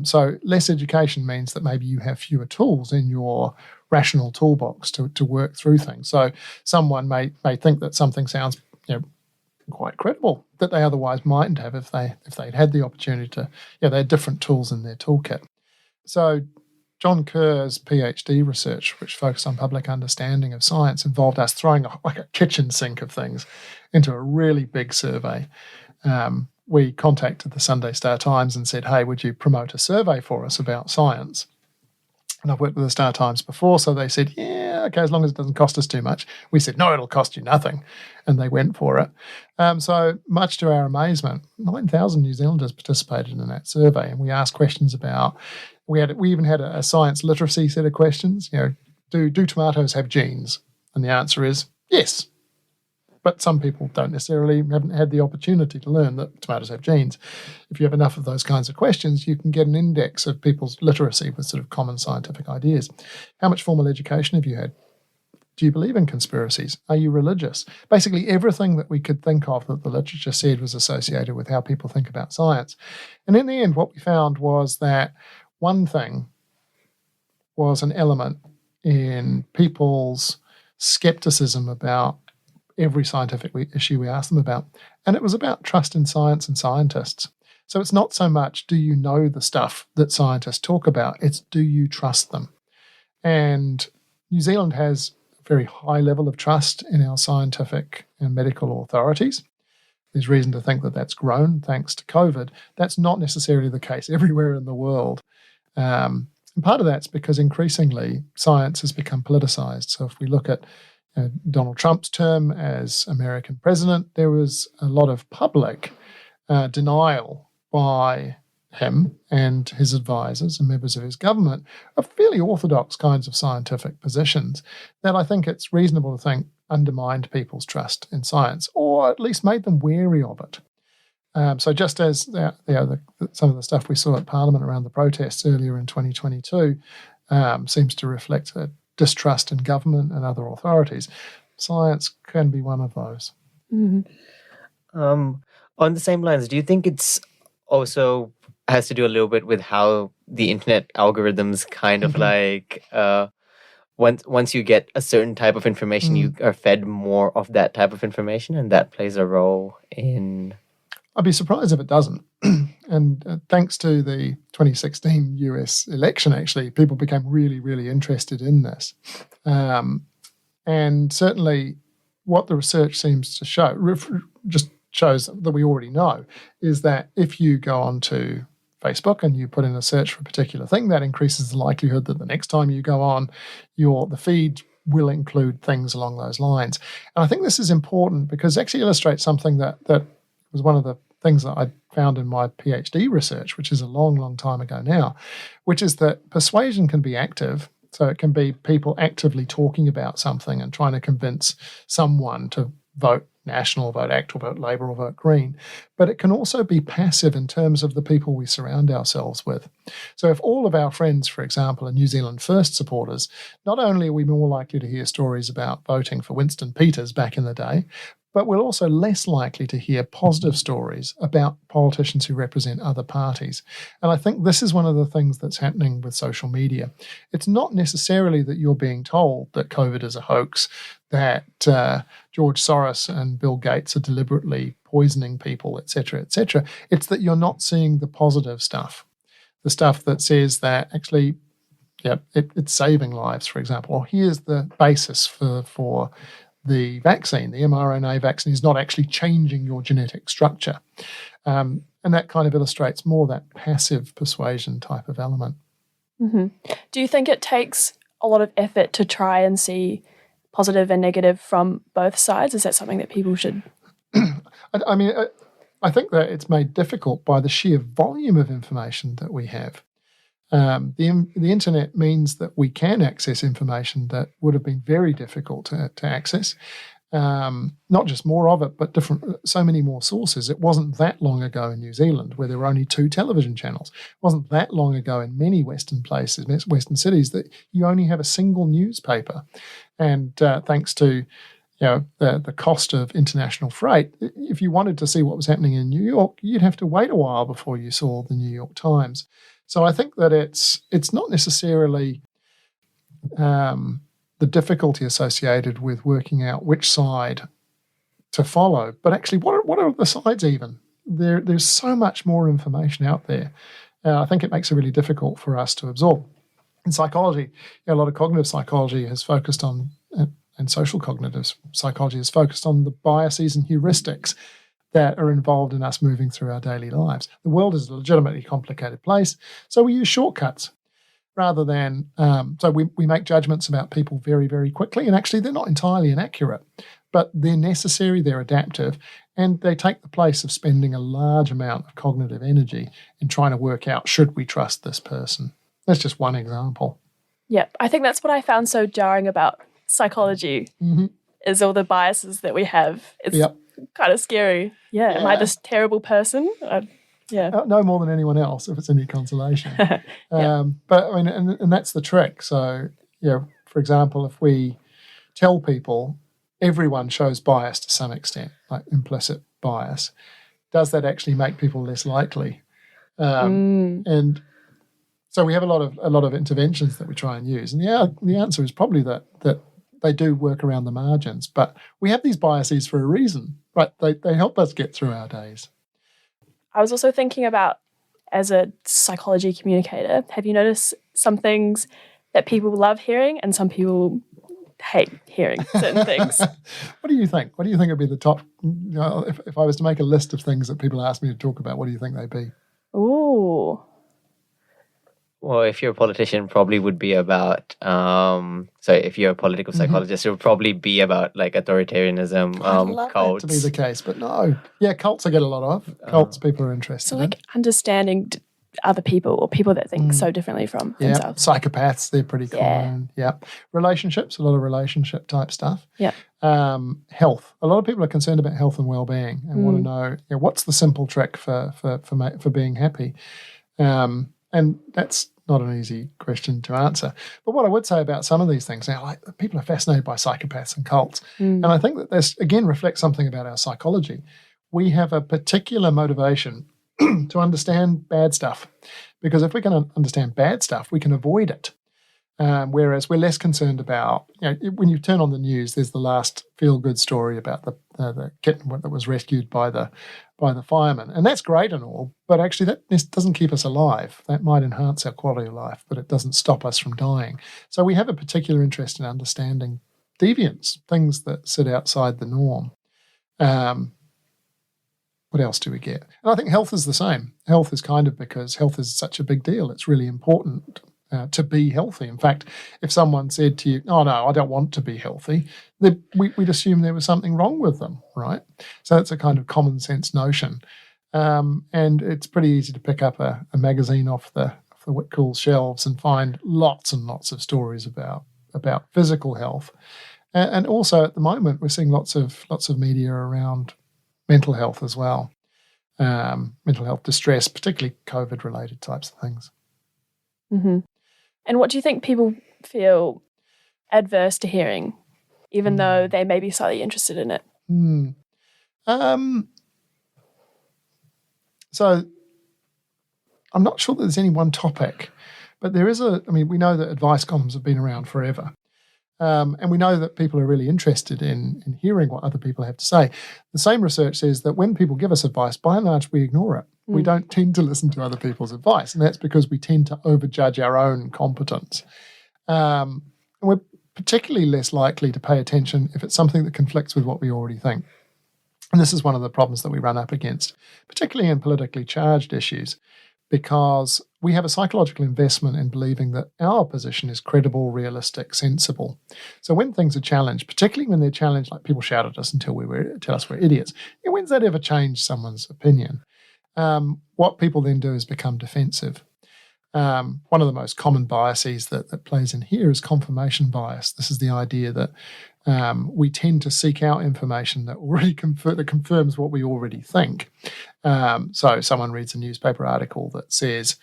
So less education means that maybe you have fewer tools in your rational toolbox to work through things. So someone may think that something sounds quite credible that they otherwise mightn't have if they'd had the opportunity to, they had different tools in their toolkit. So John Kerr's PhD research, which focused on public understanding of science, involved us throwing a kitchen sink of things into a really big survey. We contacted the Sunday Star Times and said, hey, would you promote a survey for us about science? And I've worked with the Star Times before, so they said, yeah, okay, as long as it doesn't cost us too much. We said, no, it'll cost you nothing. And they went for it. So much to our amazement, 9,000 New Zealanders participated in that survey, and we asked questions about, we even had a science literacy set of questions. Do tomatoes have genes? And the answer is yes. But some people haven't had the opportunity to learn that tomatoes have genes. If you have enough of those kinds of questions, you can get an index of people's literacy with sort of common scientific ideas. How much formal education have you had? Do you believe in conspiracies? Are you religious? Basically, everything that we could think of that the literature said was associated with how people think about science. And in the end, what we found was that one thing was an element in people's skepticism about every scientific issue we asked them about. And it was about trust in science and scientists. So it's not so much do you know the stuff that scientists talk about, it's do you trust them? And New Zealand has a very high level of trust in our scientific and medical authorities. There's reason to think that that's grown thanks to COVID. That's not necessarily the case everywhere in the world. And part of that's because increasingly science has become politicized. So if we look at Donald Trump's term as American president, there was a lot of public denial by him and his advisors and members of his government of fairly orthodox kinds of scientific positions that I think it's reasonable to think undermined people's trust in science, or at least made them wary of it. So just as some of the stuff we saw at Parliament around the protests earlier in 2022 seems to reflect a distrust in government and other authorities, science can be one of those. Mm-hmm. On the same lines, do you think it's also has to do a little bit with how the internet algorithms kind of like once you get a certain type of information, you are fed more of that type of information, and that plays a role in... I'd be surprised if it doesn't. And thanks to the 2016 US election, actually, people became really, really interested in this. And certainly what the research seems to show, just shows that we already know, is that if you go onto Facebook and you put in a search for a particular thing, that increases the likelihood that the next time you go on, the feed will include things along those lines. And I think this is important because it actually illustrates something that was one of the things that I found in my PhD research, which is a long, long time ago now, which is that persuasion can be active. So it can be people actively talking about something and trying to convince someone to vote National, vote ACT, or vote Labour, or vote Green. But it can also be passive in terms of the people we surround ourselves with. So if all of our friends, for example, are New Zealand First supporters, not only are we more likely to hear stories about voting for Winston Peters back in the day, but we're also less likely to hear positive stories about politicians who represent other parties. And I think this is one of the things that's happening with social media. It's not necessarily that you're being told that COVID is a hoax, that George Soros and Bill Gates are deliberately poisoning people, etc., etc. It's that you're not seeing the positive stuff, the stuff that says that actually, it's saving lives, for example, or here's the basis for the vaccine. The mRNA vaccine is not actually changing your genetic structure. And that kind of illustrates more that passive persuasion type of element. Mm-hmm. Do you think it takes a lot of effort to try and see positive and negative from both sides? Is that something that people should... I think that it's made difficult by the sheer volume of information that we have. The internet means that we can access information that would have been very difficult to access. Not just more of it, but so many more sources. It wasn't that long ago in New Zealand where there were only 2 television channels. It wasn't that long ago in many Western places, Western cities, that you only have a single newspaper. And thanks to the cost of international freight, if you wanted to see what was happening in New York, you'd have to wait a while before you saw the New York Times. So I think that it's not necessarily the difficulty associated with working out which side to follow, but actually what are the sides even? There's so much more information out there. I think it makes it really difficult for us to absorb. In psychology, a lot of cognitive psychology has focused on, and social cognitive psychology has focused on the biases and heuristics that are involved in us moving through our daily lives. The world is a legitimately complicated place, so we use shortcuts rather than... so we make judgments about people very, very quickly, and actually they're not entirely inaccurate, but they're necessary, they're adaptive, and they take the place of spending a large amount of cognitive energy in trying to work out, should we trust this person? That's just one example. Yeah, I think that's what I found so jarring about psychology, is all the biases that we have. It's kind of scary. Yeah, am I this terrible person? No more than anyone else, if it's any consolation. But I mean, and that's the trick. So, for example, if we tell people everyone shows bias to some extent, like implicit bias, does that actually make people less likely? And so we have a lot of interventions that we try and use, and the answer is probably that they do work around the margins. But we have these biases for a reason, right? They help us get through our days. I was also thinking about, as a psychology communicator, have you noticed some things that people love hearing and some people hate hearing certain things? What do you think? What do you think would be the top? If I was to make a list of things that people ask me to talk about, what do you think they'd be? Ooh. Well, if you're a politician, probably would be about, if you're a political psychologist, it would probably be about like authoritarianism, I'd love cults. that to be the case, but no. Yeah, cults I get a lot of. Cults people are interested So like understanding other people or people that think so differently from themselves. Psychopaths, they're pretty common. Yeah. Relationships, a lot of relationship type stuff. Yeah. Health. A lot of people are concerned about health and well-being and want to know, what's the simple trick for being happy. And that's not an easy question to answer. But what I would say about some of these things now, like people are fascinated by psychopaths and cults. And I think that this, again, reflects something about our psychology. We have a particular motivation to understand bad stuff, because if we can understand bad stuff, we can avoid it. Whereas we're less concerned about, when you turn on the news, there's the last feel-good story about the kitten that was rescued by the firemen, and that's great and all, but actually that doesn't keep us alive. That might enhance our quality of life, but it doesn't stop us from dying. So we have a particular interest in understanding deviance, things that sit outside the norm. What else do we get? And I think health is the same. Health is because health is such a big deal. It's really important to be healthy. In fact, if someone said to you, "Oh no, I don't want to be healthy," we'd assume there was something wrong with them, right? So it's a kind of common sense notion, and it's pretty easy to pick up a magazine off the Whitcool shelves and find lots and lots of stories about physical health, and also at the moment we're seeing lots of media around mental health as well, mental health distress, particularly COVID-related types of things. Mm-hmm. And what do you think people feel adverse to hearing, even though they may be slightly interested in it? So I'm not sure that there's any one topic, but there is we know that advice columns have been around forever. And we know that people are really interested in hearing what other people have to say. The same research says that when people give us advice, by and large, we ignore it. We don't tend to listen to other people's advice, and that's because we tend to overjudge our own competence. And we're particularly less likely to pay attention if it's something that conflicts with what we already think. And this is one of the problems that we run up against, particularly in politically charged issues, because we have a psychological investment in believing that our position is credible, realistic, sensible. So when things are challenged, particularly when they're challenged, like people shout at us until tell us we're idiots, when's that ever changed someone's opinion? What people then do is become defensive. One of the most common biases that plays in here is confirmation bias. This is the idea that we tend to seek out information that already confirms what we already think. So someone reads a newspaper article that says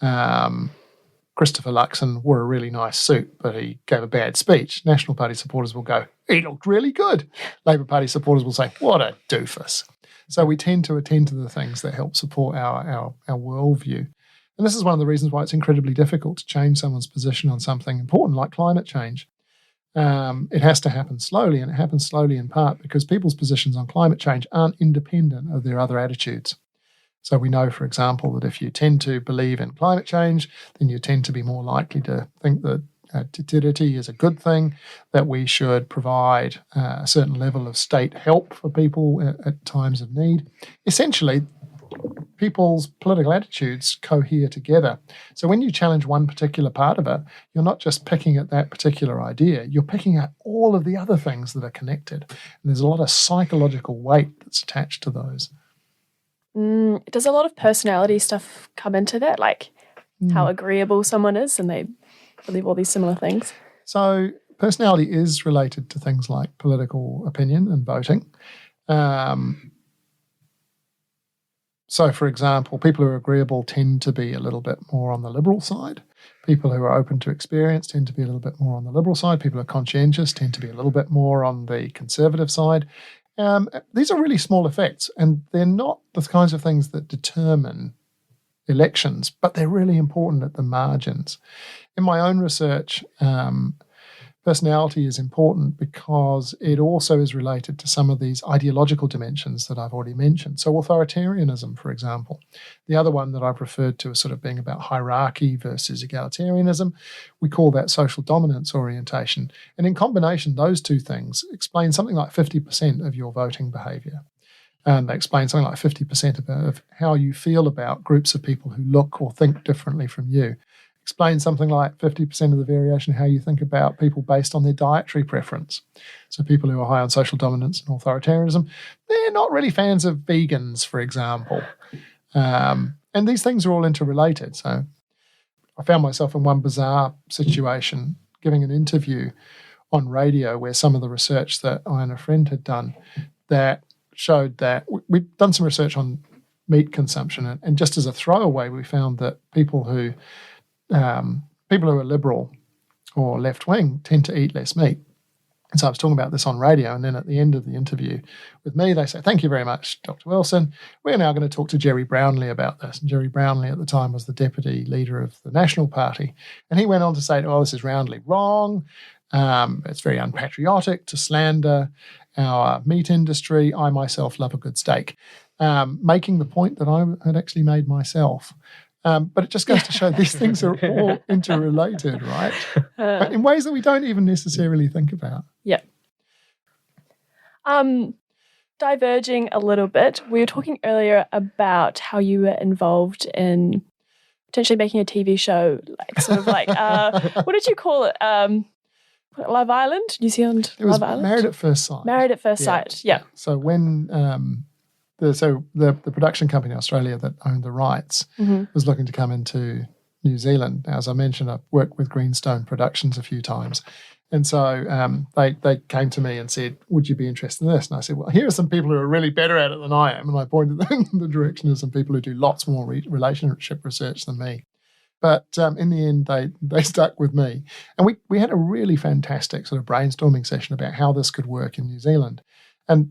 Christopher Luxon wore a really nice suit, but he gave a bad speech. National Party supporters will go, "He looked really good." Labor Party supporters will say, "What a doofus." So we tend to attend to the things that help support our worldview. And this is one of the reasons why it's incredibly difficult to change someone's position on something important like climate change. It has to happen slowly, and it happens slowly in part because people's positions on climate change aren't independent of their other attitudes. So we know, for example, that if you tend to believe in climate change, then you tend to be more likely to think that tutility is a good thing, that we should provide a certain level of state help for people at times of need. Essentially, people's political attitudes cohere together. So when you challenge one particular part of it, you're not just picking at that particular idea, you're picking at all of the other things that are connected. And there's a lot of psychological weight that's attached to those. Does a lot of personality stuff come into that? Like how agreeable someone is and they believe all these similar things? So personality is related to things like political opinion and voting. So, for example, people who are agreeable tend to be a little bit more on the liberal side. People who are open to experience tend to be a little bit more on the liberal side. People who are conscientious tend to be a little bit more on the conservative side. These are really small effects, and they're not the kinds of things that determine elections, but they're really important at the margins. In my own research, personality is important because it also is related to some of these ideological dimensions that I've already mentioned. So authoritarianism, for example, the other one that I've referred to as sort of being about hierarchy versus egalitarianism, we call that social dominance orientation. And in combination, those two things explain something like 50% of your voting behaviour. They explain something like 50% of how you feel about groups of people who look or think differently from you. Explain something like 50% of the variation how you think about people based on their dietary preference. So people who are high on social dominance and authoritarianism, they're not really fans of vegans, for example. And these things are all interrelated. So I found myself in one bizarre situation giving an interview on radio where some of the research that I and a friend had done that showed that we'd done some research on meat consumption. And just as a throwaway, we found that people who are liberal or left-wing tend to eat less meat. And so I was talking about this on radio, and then at the end of the interview with me, they say, "Thank you very much, Dr. Wilson. We're now going to talk to Jerry Brownlee about this." And Jerry Brownlee at the time was the deputy leader of the National Party. And he went on to say, "Oh, this is roundly wrong. It's very unpatriotic to slander our meat industry. I myself love a good steak," making the point that I had actually made myself. But it just goes to show these things are all interrelated, right? But in ways that we don't even necessarily think about. Yeah. Diverging a little bit, we were talking earlier about how you were involved in potentially making a TV show, like sort of like, what did you call it? Love Island? New Zealand It was Love Island? Married at First Sight. Married at First Sight, yeah. So when the production company in Australia that owned the rights was looking to come into New Zealand. Now, as I mentioned, I've worked with Greenstone Productions a few times. And so they came to me and said, "Would you be interested in this?" And I said, "Well, here are some people who are really better at it than I am." And I pointed them in the direction of some people who do lots more relationship research than me. But in the end, they stuck with me. And we had a really fantastic sort of brainstorming session about how this could work in New Zealand. And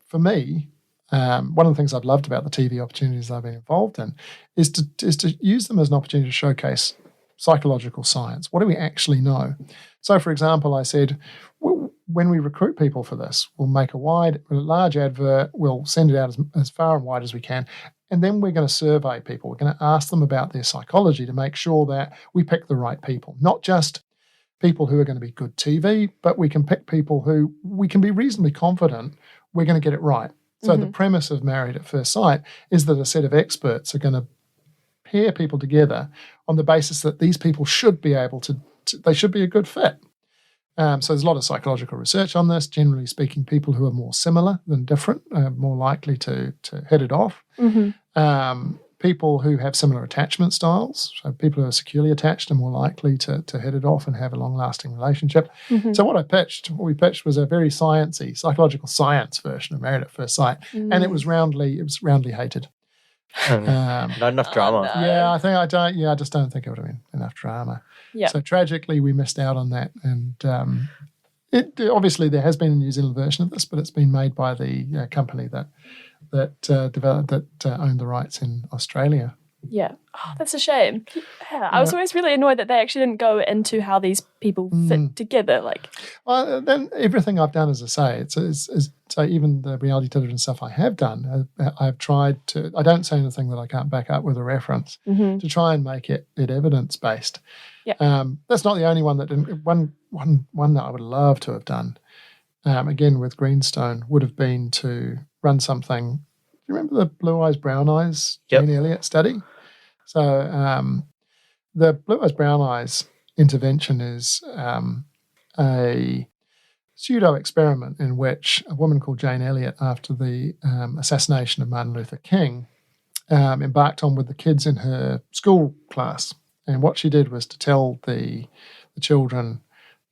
for me, one of the things I've loved about the TV opportunities I've been involved in is to use them as an opportunity to showcase psychological science. What do we actually know? So, for example, I said, when we recruit people for this, we'll make a large advert, we'll send it out as far and wide as we can, and then we're going to survey people. We're going to ask them about their psychology to make sure that we pick the right people, not just people who are going to be good TV, but we can pick people who we can be reasonably confident we're going to get it right. So the premise of Married at First Sight is that a set of experts are going to pair people together on the basis that these people should be able to they should be a good fit. So there's a lot of psychological research on this. Generally speaking, people who are more similar than different are more likely to hit it off. People who have similar attachment styles, so people who are securely attached are more likely to hit it off and have a long-lasting relationship. So what we pitched was a very sciencey, psychological science version of Married at First Sight, and it was roundly hated. Not enough drama. Oh, no. Yeah, I just don't think it would have been enough drama. Yeah. So tragically, we missed out on that, and obviously there has been a New Zealand version of this, but it's been made by the company that owned the rights in Australia. Yeah. Oh, that's a shame. Yeah. I was always really annoyed that they actually didn't go into how these people fit together. Well, then everything I've done, as I say, it's so even the reality television stuff I have done, I've tried to. I don't say anything that I can't back up with a reference to try and make it evidence based. Yeah. That's not the only one that didn't. One that I would love to have done, again with Greenstone, would have been to run something. Do you remember the Blue Eyes, Brown Eyes Jane Elliott study? So the Blue Eyes, Brown Eyes intervention is a pseudo-experiment in which a woman called Jane Elliott, after the assassination of Martin Luther King, embarked on with the kids in her school class. And what she did was to tell the children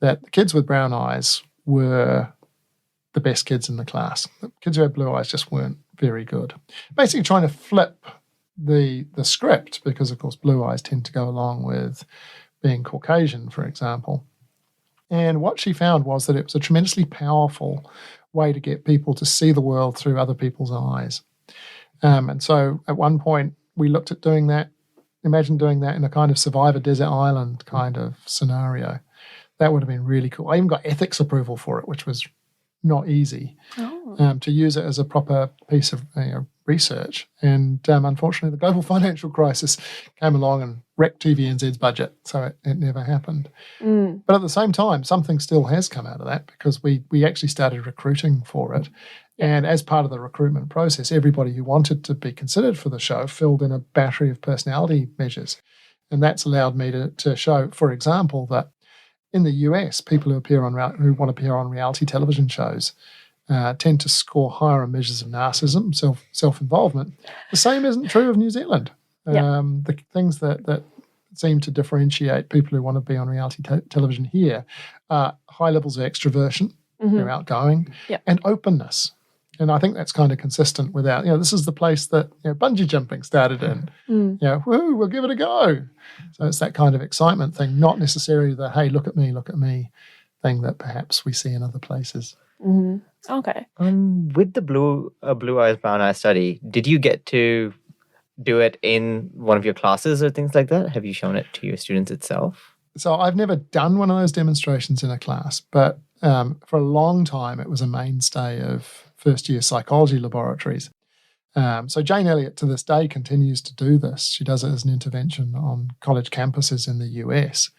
that the kids with brown eyes were the best kids in the class. The kids who had blue eyes just weren't very good. Basically trying to flip the script, because of course blue eyes tend to go along with being Caucasian, for example. And what she found was that it was a tremendously powerful way to get people to see the world through other people's eyes. And so at one point we looked at doing that. Imagine doing that in a kind of Survivor Desert Island kind of scenario. That would have been really cool. I even got ethics approval for it, which was not easy, to use it as a proper piece of research. And unfortunately, the global financial crisis came along and wrecked TVNZ's budget, so it never happened. But at the same time, something still has come out of that, because we actually started recruiting for it. And as part of the recruitment process, everybody who wanted to be considered for the show filled in a battery of personality measures. And that's allowed me to show, for example, that in the US, people who want to appear on reality television shows tend to score higher on measures of narcissism, self-involvement. The same isn't true of New Zealand. The things that seem to differentiate people who want to be on reality television here are high levels of extroversion, they're outgoing, and openness. And I think that's kind of consistent with this is the place that bungee jumping started in. Woo, we'll give it a go. So it's that kind of excitement thing, not necessarily the, hey, look at me thing that perhaps we see in other places. Okay. With the blue eyes, brown eyes study, did you get to do it in one of your classes or things like that? Have you shown it to your students itself? So I've never done one of those demonstrations in a class, but for a long time it was a mainstay of first-year psychology laboratories. So Jane Elliott to this day continues to do this. She does it as an intervention on college campuses in the US.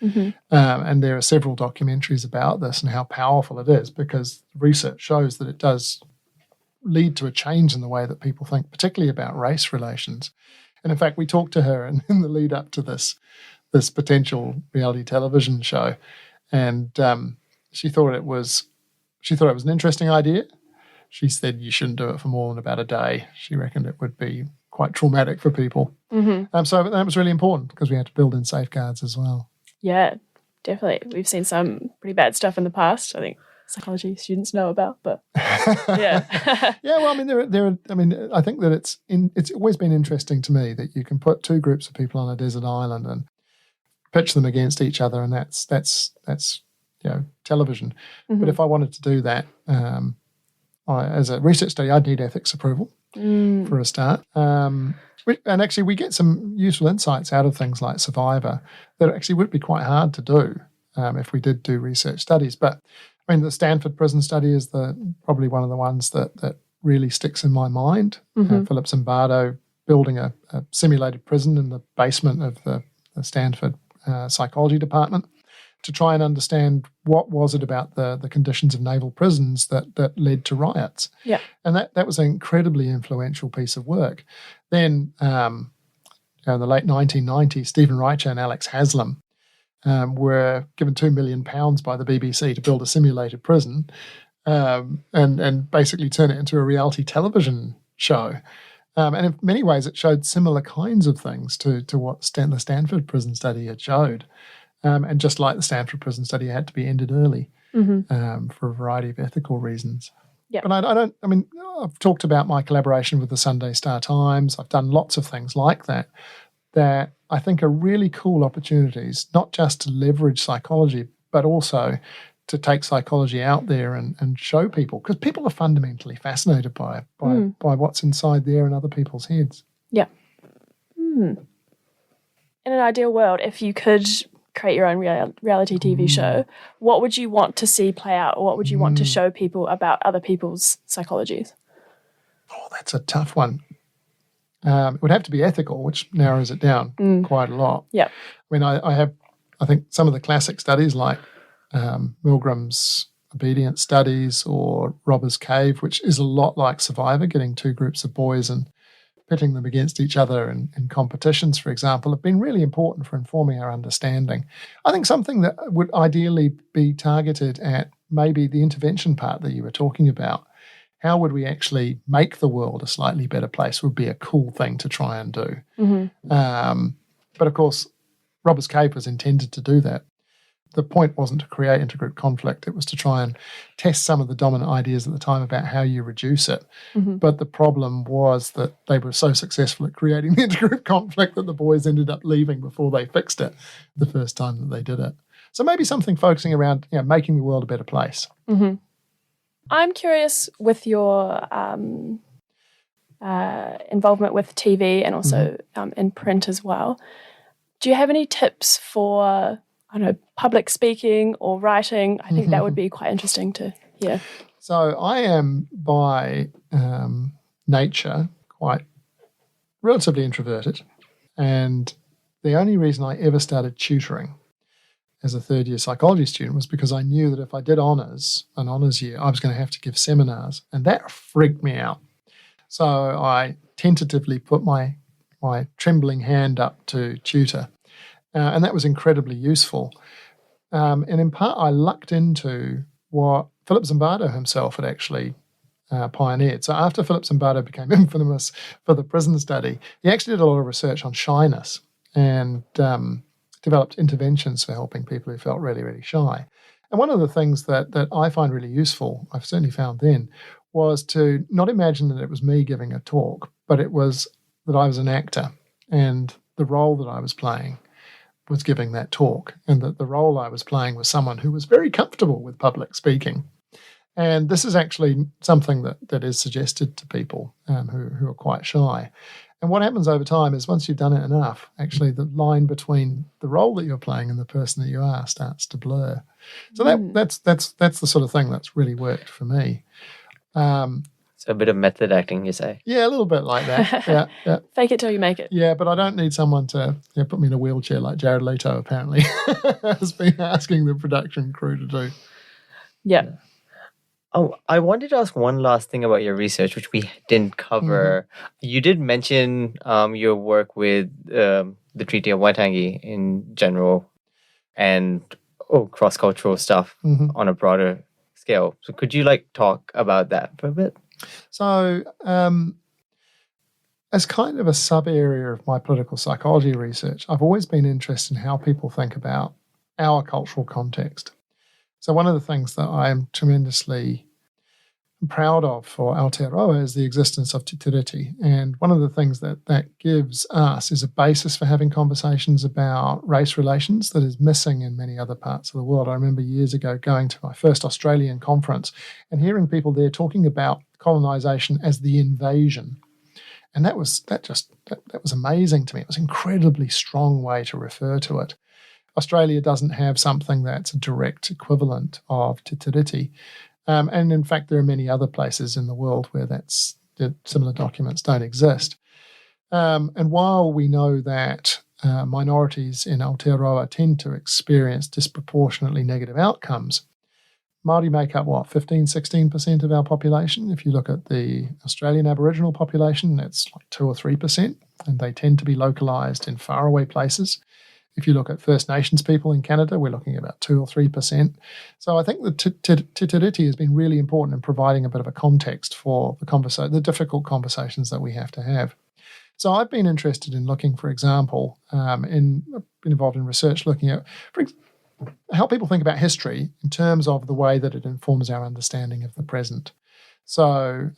And there are several documentaries about this and how powerful it is, because research shows that it does lead to a change in the way that people think, particularly about race relations. And in fact, we talked to her in the lead up to this potential reality television show, and she thought it was an interesting idea. She said you shouldn't do it for more than about a day. She reckoned it would be quite traumatic for people. So that was really important, because we had to build in safeguards as well. Yeah, definitely. We've seen some pretty bad stuff in the past, I think psychology students know about, but yeah. Well, I mean, I think that it's always been interesting to me that you can put two groups of people on a desert island and pitch them against each other, and that's television. But if I wanted to do that, as a research study, I'd need ethics approval for a start. And actually, we get some useful insights out of things like Survivor that actually would be quite hard to do if we did do research studies. But I mean, the Stanford prison study is probably one of the ones that really sticks in my mind. Philip Zimbardo building a simulated prison in the basement of the Stanford psychology department to try and understand what was it about the conditions of naval prisons that led to riots. And that was an incredibly influential piece of work. Then in the late 1990s, Stephen Reicher and Alex Haslam were given £2 million by the BBC to build a simulated prison and basically turn it into a reality television show. And in many ways, it showed similar kinds of things to what the Stanford prison study had showed. And just like the Stanford prison study, it had to be ended early for a variety of ethical reasons. But I've talked about my collaboration with the Sunday Star Times. I've done lots of things like that I think are really cool opportunities, not just to leverage psychology, but also to take psychology out there and show people, because people are fundamentally fascinated by what's inside there and other people's heads. In an ideal world, if you could create your own reality TV show, what would you want to see play out, or what would you want to show people about other people's psychologies? Oh, that's a tough one. It would have to be ethical, which narrows it down quite a lot. I mean, I think some of the classic studies like Milgram's obedience studies or Robber's Cave, which is a lot like Survivor, getting two groups of boys and pitting them against each other in competitions, for example, have been really important for informing our understanding. I think something that would ideally be targeted at maybe the intervention part that you were talking about. How would we actually make the world a slightly better place would be a cool thing to try and do. But of course, Robber's Cave was intended to do that. the point wasn't to create intergroup conflict. It was to try and test some of the dominant ideas at the time about how you reduce it. But the problem was that they were so successful at creating the intergroup conflict that the boys ended up leaving before they fixed it the first time that they did it. So maybe something focusing around making the world a better place. I'm curious with your involvement with TV and also in print as well. Do you have any tips for, public speaking or writing? I think that would be quite interesting to hear. So I am by nature quite relatively introverted, and the only reason I ever started tutoring as a third-year psychology student was because I knew that if I did an honours year, I was going to have to give seminars, and that freaked me out. So I tentatively put my trembling hand up to tutor, and that was incredibly useful. And in part, I lucked into what Philip Zimbardo himself had actually pioneered. So after Philip Zimbardo became infamous for the prison study, he actually did a lot of research on shyness and developed interventions for helping people who felt really, really shy. And one of the things that I find really useful, I've certainly found then, was to not imagine that it was me giving a talk, but it was that I was an actor and the role that I was playing was giving that talk, and that the role I was playing was someone who was very comfortable with public speaking. And this is actually something that is suggested to people who are quite shy. And what happens over time is once you've done it enough, actually the line between the role that you're playing and the person that you are starts to blur. So that's the sort of thing that's really worked for me. So a bit of method acting, you say? Yeah, a little bit like that. Yeah. Fake it till you make it. Yeah, but I don't need someone to put me in a wheelchair like Jared Leto apparently has been asking the production crew to do. Yeah. Oh, I wanted to ask one last thing about your research, which we didn't cover. You did mention your work with the Treaty of Waitangi in general and cross-cultural stuff on a broader scale. So could you talk about that for a bit? So as kind of a sub-area of my political psychology research, I've always been interested in how people think about our cultural context. So one of the things that I am tremendously proud of for Aotearoa is the existence of te tiriti. And one of the things that gives us is a basis for having conversations about race relations that is missing in many other parts of the world. I remember years ago going to my first Australian conference and hearing people there talking about colonisation as the invasion. And that was amazing to me. It was an incredibly strong way to refer to it. Australia doesn't have something that's a direct equivalent of te tiriti. And in fact, there are many other places in the world where similar documents don't exist. And while we know that minorities in Aotearoa tend to experience disproportionately negative outcomes, Māori make up, 15-16% of our population? If you look at the Australian Aboriginal population, that's 2 or 3%, and they tend to be localised in faraway places. If you look at First Nations people in Canada, we're looking at about 2 or 3%. So I think the te tiriti has been really important in providing a bit of a context for the difficult conversations that we have to have. So I've been interested in looking, for example, I've been involved in research looking at how people think about history in terms of the way that it informs our understanding of the present. So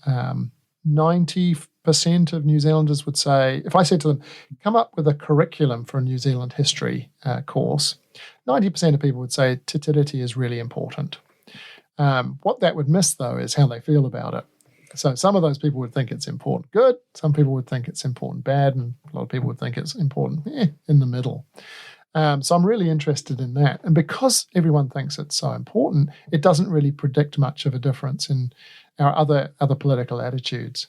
90% of New Zealanders would say, if I said to them, come up with a curriculum for a New Zealand history course, 90% of people would say te tiriti is really important. What that would miss, though, is how they feel about it. So some of those people would think it's important good, some people would think it's important bad, and a lot of people would think it's important in the middle. So I'm really interested in that. And because everyone thinks it's so important, it doesn't really predict much of a difference in our other political attitudes.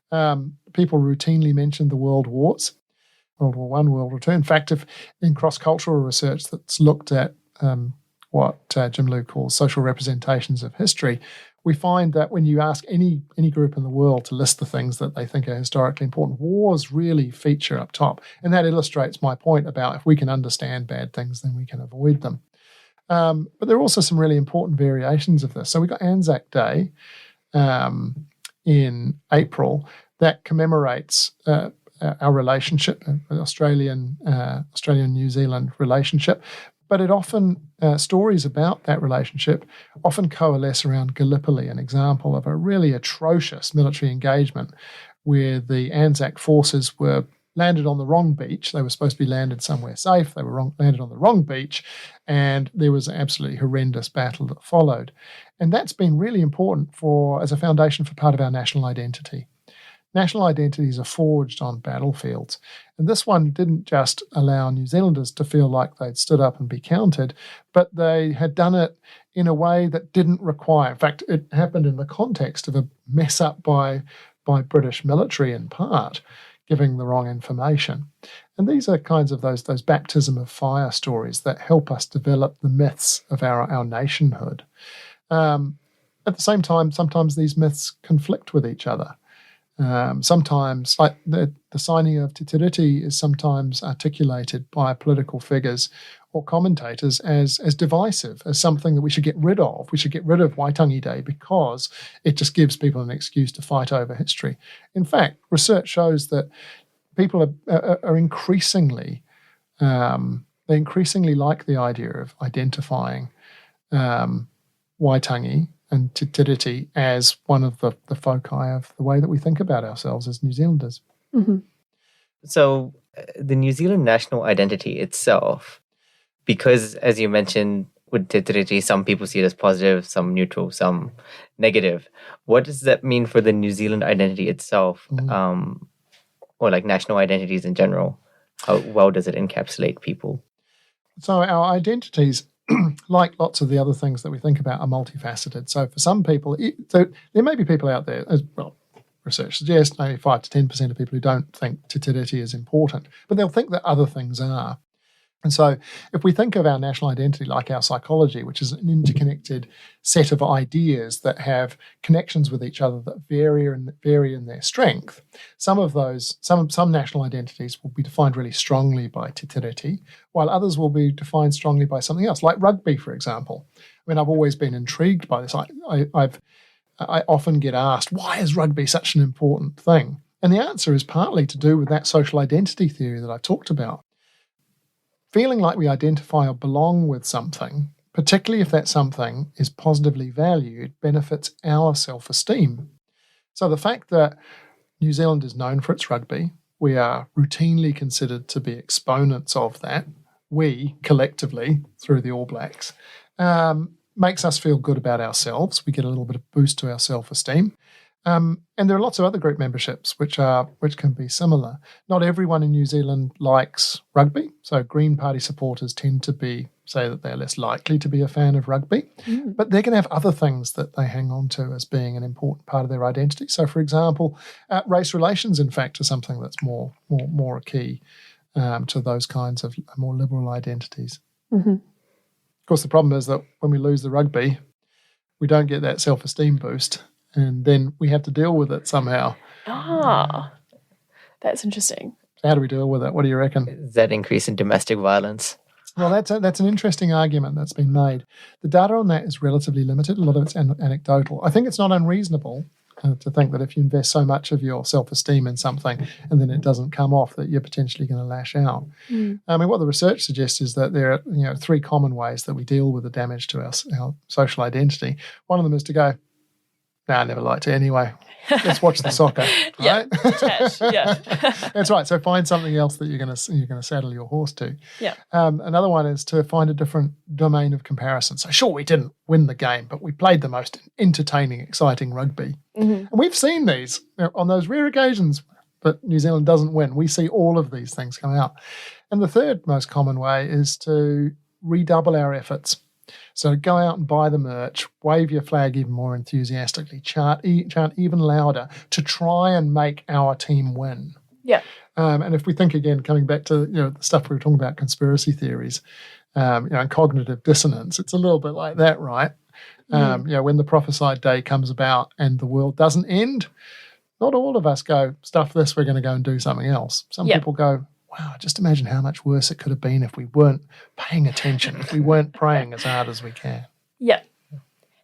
People routinely mention the world wars, World War I, World War II. In fact, if in cross-cultural research that's looked at what Jim Liu calls social representations of history, we find that when you ask any group in the world to list the things that they think are historically important, wars really feature up top. And that illustrates my point about if we can understand bad things, then we can avoid them. But there are also some really important variations of this. So we got Anzac Day in April that commemorates our relationship, Australian-New Zealand relationship. But it often, stories about that relationship often coalesce around Gallipoli, an example of a really atrocious military engagement where the Anzac forces were landed on the wrong beach. They were supposed to be landed somewhere safe. They were landed on the wrong beach, and there was an absolutely horrendous battle that followed. And that's been really important as a foundation for part of our national identity. National identities are forged on battlefields. And this one didn't just allow New Zealanders to feel like they'd stood up and be counted, but they had done it in a way that didn't require. In fact, it happened in the context of a mess up by British military in part, giving the wrong information. And these are kinds of those baptism of fire stories that help us develop the myths of our nationhood. At the same time, sometimes these myths conflict with each other. Sometimes, like the signing of Te Tiriti is sometimes articulated by political figures or commentators as divisive, as something that we should get rid of. We should get rid of Waitangi Day because it just gives people an excuse to fight over history. In fact, research shows that people are increasingly, they increasingly like the idea of identifying Waitangi and Te Tiriti as one of the foci of the way that we think about ourselves as New Zealanders. Mm-hmm. So the New Zealand national identity itself, because as you mentioned with Te Tiriti, some people see it as positive, some neutral, some negative. What does that mean for the New Zealand identity itself, or like national identities in general? How well does it encapsulate people? So our identities, like lots of the other things that we think about, are multifaceted. So for some people, there may be people out there, as well, research suggests, maybe 5 to 10% of people who don't think Te Tiriti is important, but they'll think that other things are. And so if we think of our national identity like our psychology, which is an interconnected set of ideas that have connections with each other that vary in their strength, some national identities will be defined really strongly by Te Tiriti, while others will be defined strongly by something else, like rugby, for example. I mean, I've always been intrigued by this. I often get asked, why is rugby such an important thing? And the answer is partly to do with that social identity theory that I talked about. Feeling like we identify or belong with something, particularly if that something is positively valued, benefits our self-esteem. So the fact that New Zealand is known for its rugby, we are routinely considered to be exponents of that, we collectively, through the All Blacks, makes us feel good about ourselves. We get a little bit of boost to our self-esteem. And there are lots of other group memberships which can be similar. Not everyone in New Zealand likes rugby, so Green Party supporters tend to say that they're less likely to be a fan of rugby, but they're going to have other things that they hang on to as being an important part of their identity. So, for example, race relations, in fact, are something that's more a key to those kinds of more liberal identities. Mm-hmm. Of course, the problem is that when we lose the rugby, we don't get that self-esteem boost. And then we have to deal with it somehow. Ah, that's interesting. How do we deal with it? What do you reckon? Is that increase in domestic violence? Well, that's an interesting argument that's been made. The data on that is relatively limited. A lot of it's anecdotal. I think it's not unreasonable to think that if you invest so much of your self-esteem in something and then it doesn't come off, that you're potentially going to lash out. I mean, what the research suggests is that there are 3 common ways that we deal with the damage to our social identity. One of them is to go, I never liked it anyway. Let's watch the soccer, right? Yeah. That's right. So find something else that you're going to saddle your horse to. Yeah. Another one is to find a different domain of comparison. So sure, we didn't win the game, but we played the most entertaining, exciting rugby. Mm-hmm. And we've seen these on those rare occasions that New Zealand doesn't win. We see all of these things come out. And the third most common way is to redouble our efforts. So go out and buy the merch, wave your flag even more enthusiastically, chant even louder to try and make our team win. Yeah. And if we think again, coming back to the stuff we were talking about, conspiracy theories, and cognitive dissonance, it's a little bit like that, right? When the prophesied day comes about and the world doesn't end, not all of us go, stuff this, we're going to go and do something else. Some people go, wow, just imagine how much worse it could have been if we weren't paying attention, if we weren't praying as hard as we can. Yeah.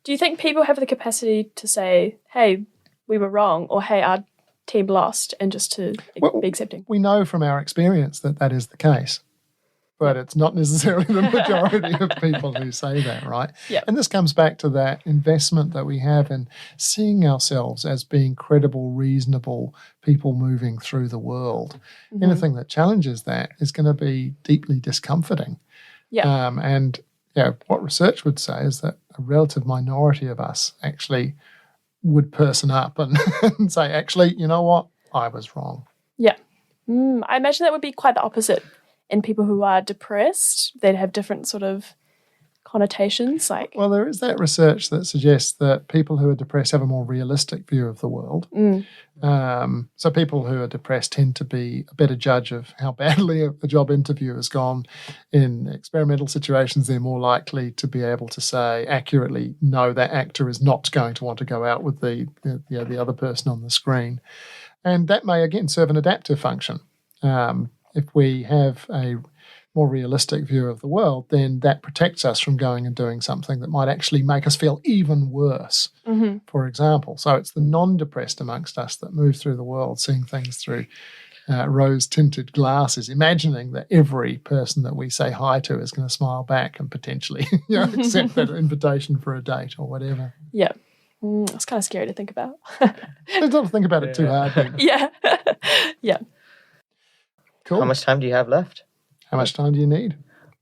Do you think people have the capacity to say, hey, we were wrong, or hey, our team lost, and just to be accepting? We know from our experience that is the case. but it's not necessarily the majority of people who say that, right? Yeah. And this comes back to that investment that we have in seeing ourselves as being credible, reasonable people moving through the world. Anything that challenges that is going to be deeply discomforting. Yeah. And what research would say is that a relative minority of us actually would person up and, and say, actually, you know what? I was wrong. Yeah. I imagine that would be quite the opposite in people who are depressed. They'd have different sort of connotations. Well, there is that research that suggests that people who are depressed have a more realistic view of the world. So people who are depressed tend to be a better judge of how badly a job interview has gone. In experimental situations, they're more likely to be able to say accurately, no, that actor is not going to want to go out with the other person on the screen. And that may, again, serve an adaptive function. If we have a more realistic view of the world, then that protects us from going and doing something that might actually make us feel even worse, for example. So it's the non-depressed amongst us that move through the world, seeing things through rose-tinted glasses, imagining that every person that we say hi to is going to smile back and potentially accept that invitation for a date or whatever. Yeah. It's kind of scary to think about. Let's not think about it too hard. Then. Yeah. Yeah. Cool. How much time do you have left? How much time do you need?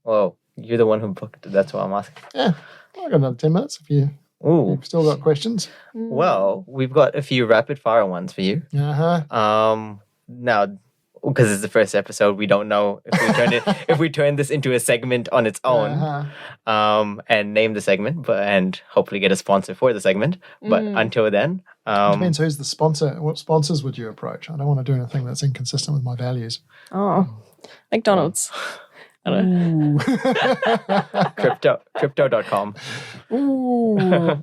Well, you're the one who booked it. That's what I'm asking. Yeah, I've got another 10 minutes if you've still got questions. Well, we've got a few rapid fire ones for you. Now, because it's the first episode, we don't know if we turn this into a segment on its own, and name the segment, and hopefully get a sponsor for the segment. But until then, it depends who's the sponsor. What sponsors would you approach? I don't want to do anything that's inconsistent with my values. Oh, McDonald's. I don't know. Crypto.com. Ooh.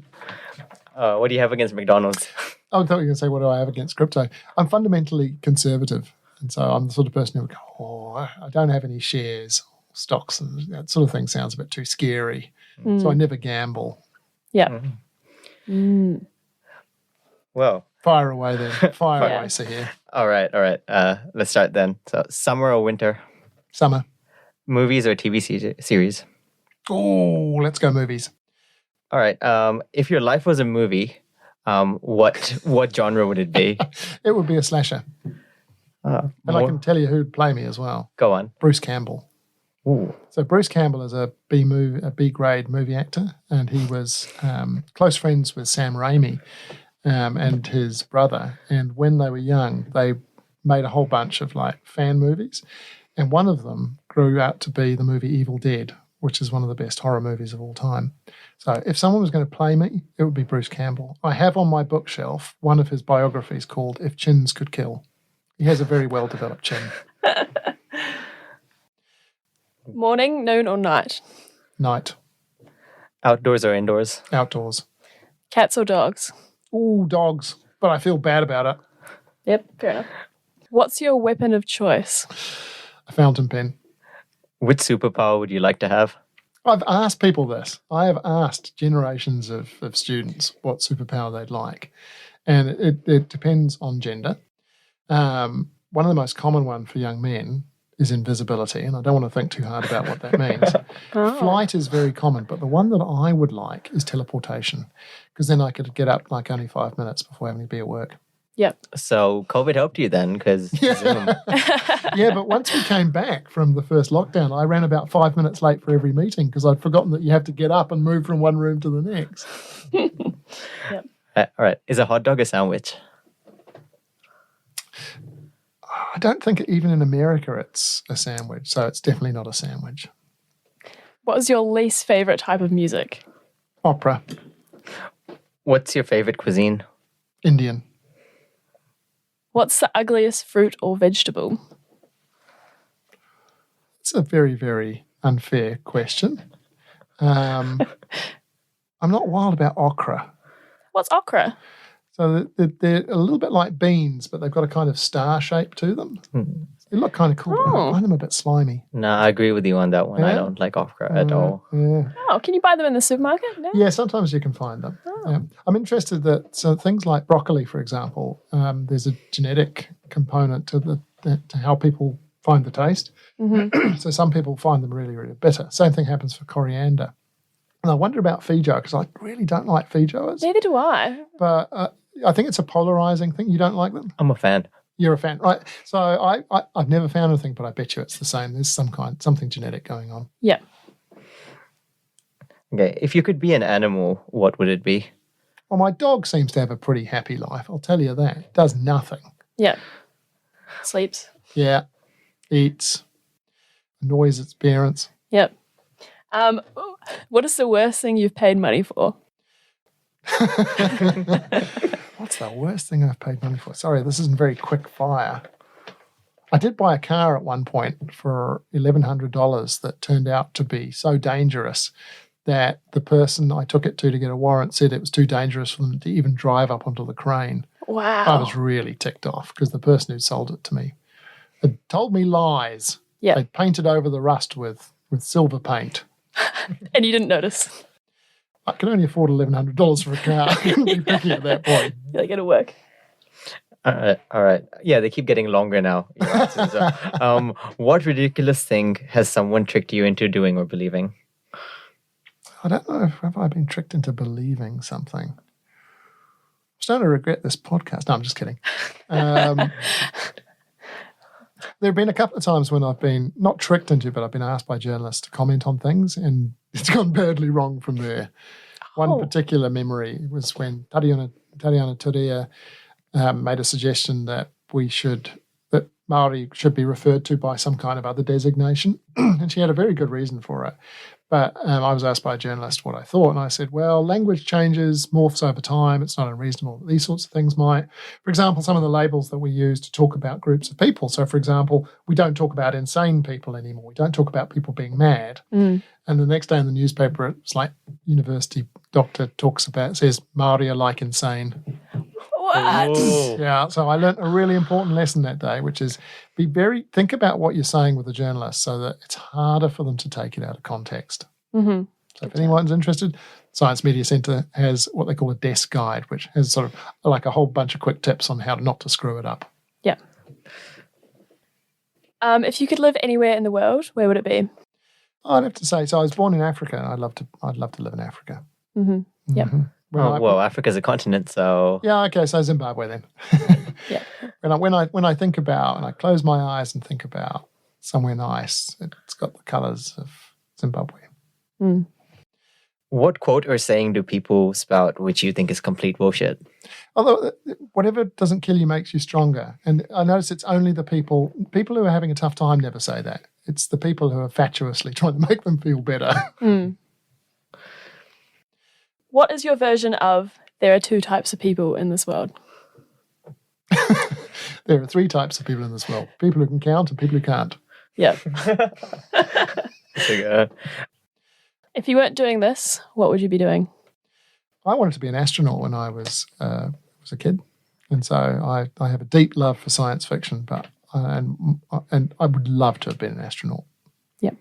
What do you have against McDonald's? I thought you were going to say, what do I have against crypto? I'm fundamentally conservative. And so I'm the sort of person who would go, I don't have any shares, stocks, and that sort of thing sounds a bit too scary. So I never gamble. Yeah. Well. Fire away then. Fire away, Sahir. All right. Let's start then. So summer or winter? Summer. Movies or TV series? Oh, let's go movies. All right. If your life was a movie, what genre would it be? It would be a slasher. And I can tell you who'd play me as well. Go on. Bruce Campbell. Ooh. So Bruce Campbell is a B-grade movie actor, and he was close friends with Sam Raimi and his brother. And when they were young, they made a whole bunch of fan movies, and one of them grew out to be the movie Evil Dead, which is one of the best horror movies of all time. So if someone was going to play me, it would be Bruce Campbell. I have on my bookshelf one of his biographies called If Chins Could Kill. He has a very well-developed chin. Morning, noon, or night? Night. Outdoors or indoors? Outdoors. Cats or dogs? Ooh, dogs. But I feel bad about it. Yep, fair enough. What's your weapon of choice? A fountain pen. Which superpower would you like to have? I've asked people this. I have asked generations of students what superpower they'd like. And it depends on gender. One of the most common one for young men is invisibility, and I don't want to think too hard about what that means. Flight is very common, but the one that I would like is teleportation, because then I could get up only 5 minutes before having to be at work. Yep. So COVID helped you then, because Zoom. Yeah, but once we came back from the first lockdown, I ran about 5 minutes late for every meeting because I'd forgotten that you have to get up and move from one room to the next. Yep. All right. Is a hot dog a sandwich? I don't think even in America it's a sandwich, so it's definitely not a sandwich. What was your least favourite type of music? Opera. What's your favourite cuisine? Indian. What's the ugliest fruit or vegetable? It's a very, very unfair question. I'm not wild about okra. What's okra? So they're a little bit like beans, but they've got a kind of star shape to them. They look kind of cool, but I find them a bit slimy. No, I agree with you on that one. Yeah? I don't like okra at all. Yeah. Oh, can you buy them in the supermarket? No? Yeah, sometimes you can find them. Yeah. I'm interested that things like broccoli, for example, there's a genetic component to how people find the taste. So some people find them really, really bitter. Same thing happens for coriander. And I wonder about feijoa, because I really don't like feijoas. Neither do I. But I think it's a polarizing thing. You don't like them? I'm a fan. You're a fan, right? So I've never found anything, but I bet you it's the same. There's something genetic going on. Yeah. Okay, if you could be an animal, what would it be? Well, my dog seems to have a pretty happy life. I'll tell you that. It does nothing. Yeah. Sleeps. Yeah. Eats. Annoys its parents. Yep. What is the worst thing you've paid money for? What's the worst thing I've paid money for? Sorry, this isn't very quick fire. I did buy a car at one point for $1,100 that turned out to be so dangerous that the person I took it to get a warrant said it was too dangerous for them to even drive up onto the crane. Wow. I was really ticked off because the person who sold it to me had told me lies. Yeah. They painted over the rust with silver paint. And you didn't notice. I could only afford $1,100 for a car. I couldn't be picky at that point. You're like, it'll work. All right. Yeah, they keep getting longer now. Your answers are. What ridiculous thing has someone tricked you into doing or believing? I don't know if have I been tricked into believing something. I'm starting to regret this podcast. No, I'm just kidding. There have been a couple of times when I've been not tricked into, but I've been asked by journalists to comment on things, and it's gone badly wrong from there. One particular memory was when Tariana Torea made a suggestion that Māori should be referred to by some kind of other designation, and she had a very good reason for it. But I was asked by a journalist what I thought, and I said, well, language changes, morphs over time. It's not unreasonable. These sorts of things might. For example, some of the labels that we use to talk about groups of people. So, for example, we don't talk about insane people anymore. We don't talk about people being mad. And the next day in the newspaper, it's like university doctor says Māori are like insane. What? Whoa. Yeah, so I learnt a really important lesson that day, which is think about what you're saying with the journalist so that it's harder for them to take it out of context. So if anyone's interested, Science Media Centre has what they call a desk guide, which has sort of like a whole bunch of quick tips on how not to screw it up. Yeah. If you could live anywhere in the world, where would it be? I'd have to say, so I was born in Africa, and I'd love to live in Africa. Yeah. Africa's a continent, so... Yeah, okay, so Zimbabwe then. Yeah. When I think about, and I close my eyes and think about somewhere nice, it's got the colours of Zimbabwe. What quote or saying do people spout which you think is complete bullshit? Although whatever doesn't kill you makes you stronger. And I notice it's only the people who are having a tough time never say that. It's the people who are fatuously trying to make them feel better. What is your version of there are two types of people in this world? There are three types of people in this world. People who can count and people who can't. Yeah. If you weren't doing this, what would you be doing? I wanted to be an astronaut when I was a kid. And so I have a deep love for science fiction, and I would love to have been an astronaut. Yeah.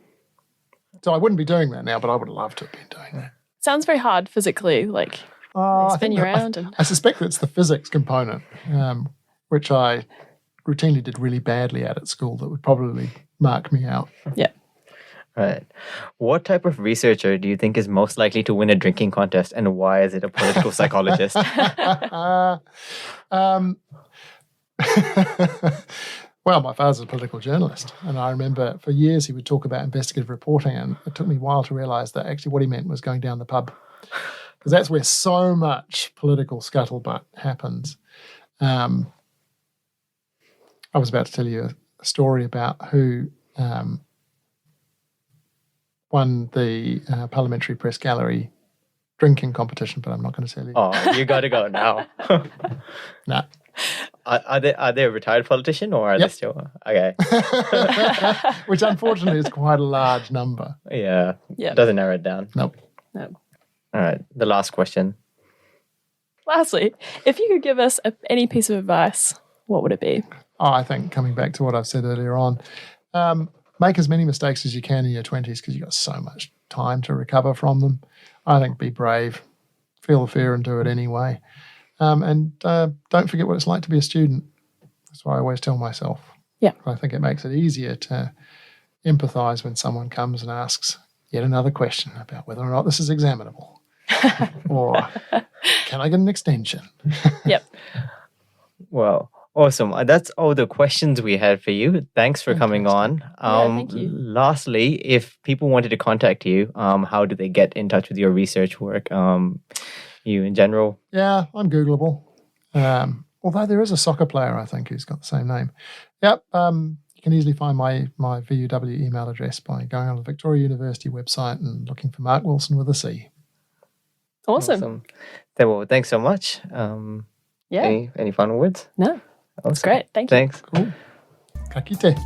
So I wouldn't be doing that now, but I would love to have been doing that. Sounds very hard physically, like they spin you around. I suspect it's the physics component, which I routinely did really badly at school, that would probably mark me out. Yeah. Right. What type of researcher do you think is most likely to win a drinking contest, and why is it a political psychologist? Well, my father's a political journalist, and I remember for years he would talk about investigative reporting, and it took me a while to realise that actually what he meant was going down the pub, because that's where so much political scuttlebutt happens. I was about to tell you a story about who won the Parliamentary Press Gallery drinking competition, but I'm not going to tell you. Oh, you got to go now. No. Are they a retired politician, or are they still... Okay. Which unfortunately is quite a large number. Yeah. Doesn't narrow it down. Nope. No. All right. The last question. Lastly, if you could give us any piece of advice, what would it be? I think coming back to what I've said earlier on, make as many mistakes as you can in your 20s, because you've got so much time to recover from them. I think be brave, feel the fear and do it anyway. And don't forget what it's like to be a student. That's what I always tell myself. Yeah. I think it makes it easier to empathise when someone comes and asks yet another question about whether or not this is examinable. Or can I get an extension? Yep. Well, awesome. That's all the questions we had for you. Thanks for coming on. Thank you. Lastly, if people wanted to contact you, how do they get in touch with your research work? You in general? Yeah, I'm Googleable. Although there is a soccer player, I think, who's got the same name. Yep. You can easily find my VUW email address by going on the Victoria University website and looking for Marc Wilson with a C. Awesome. Well, thanks so much. Yeah. Any final words? No. That's Awesome. great. Thank you. Thanks. Cool. Ka kite.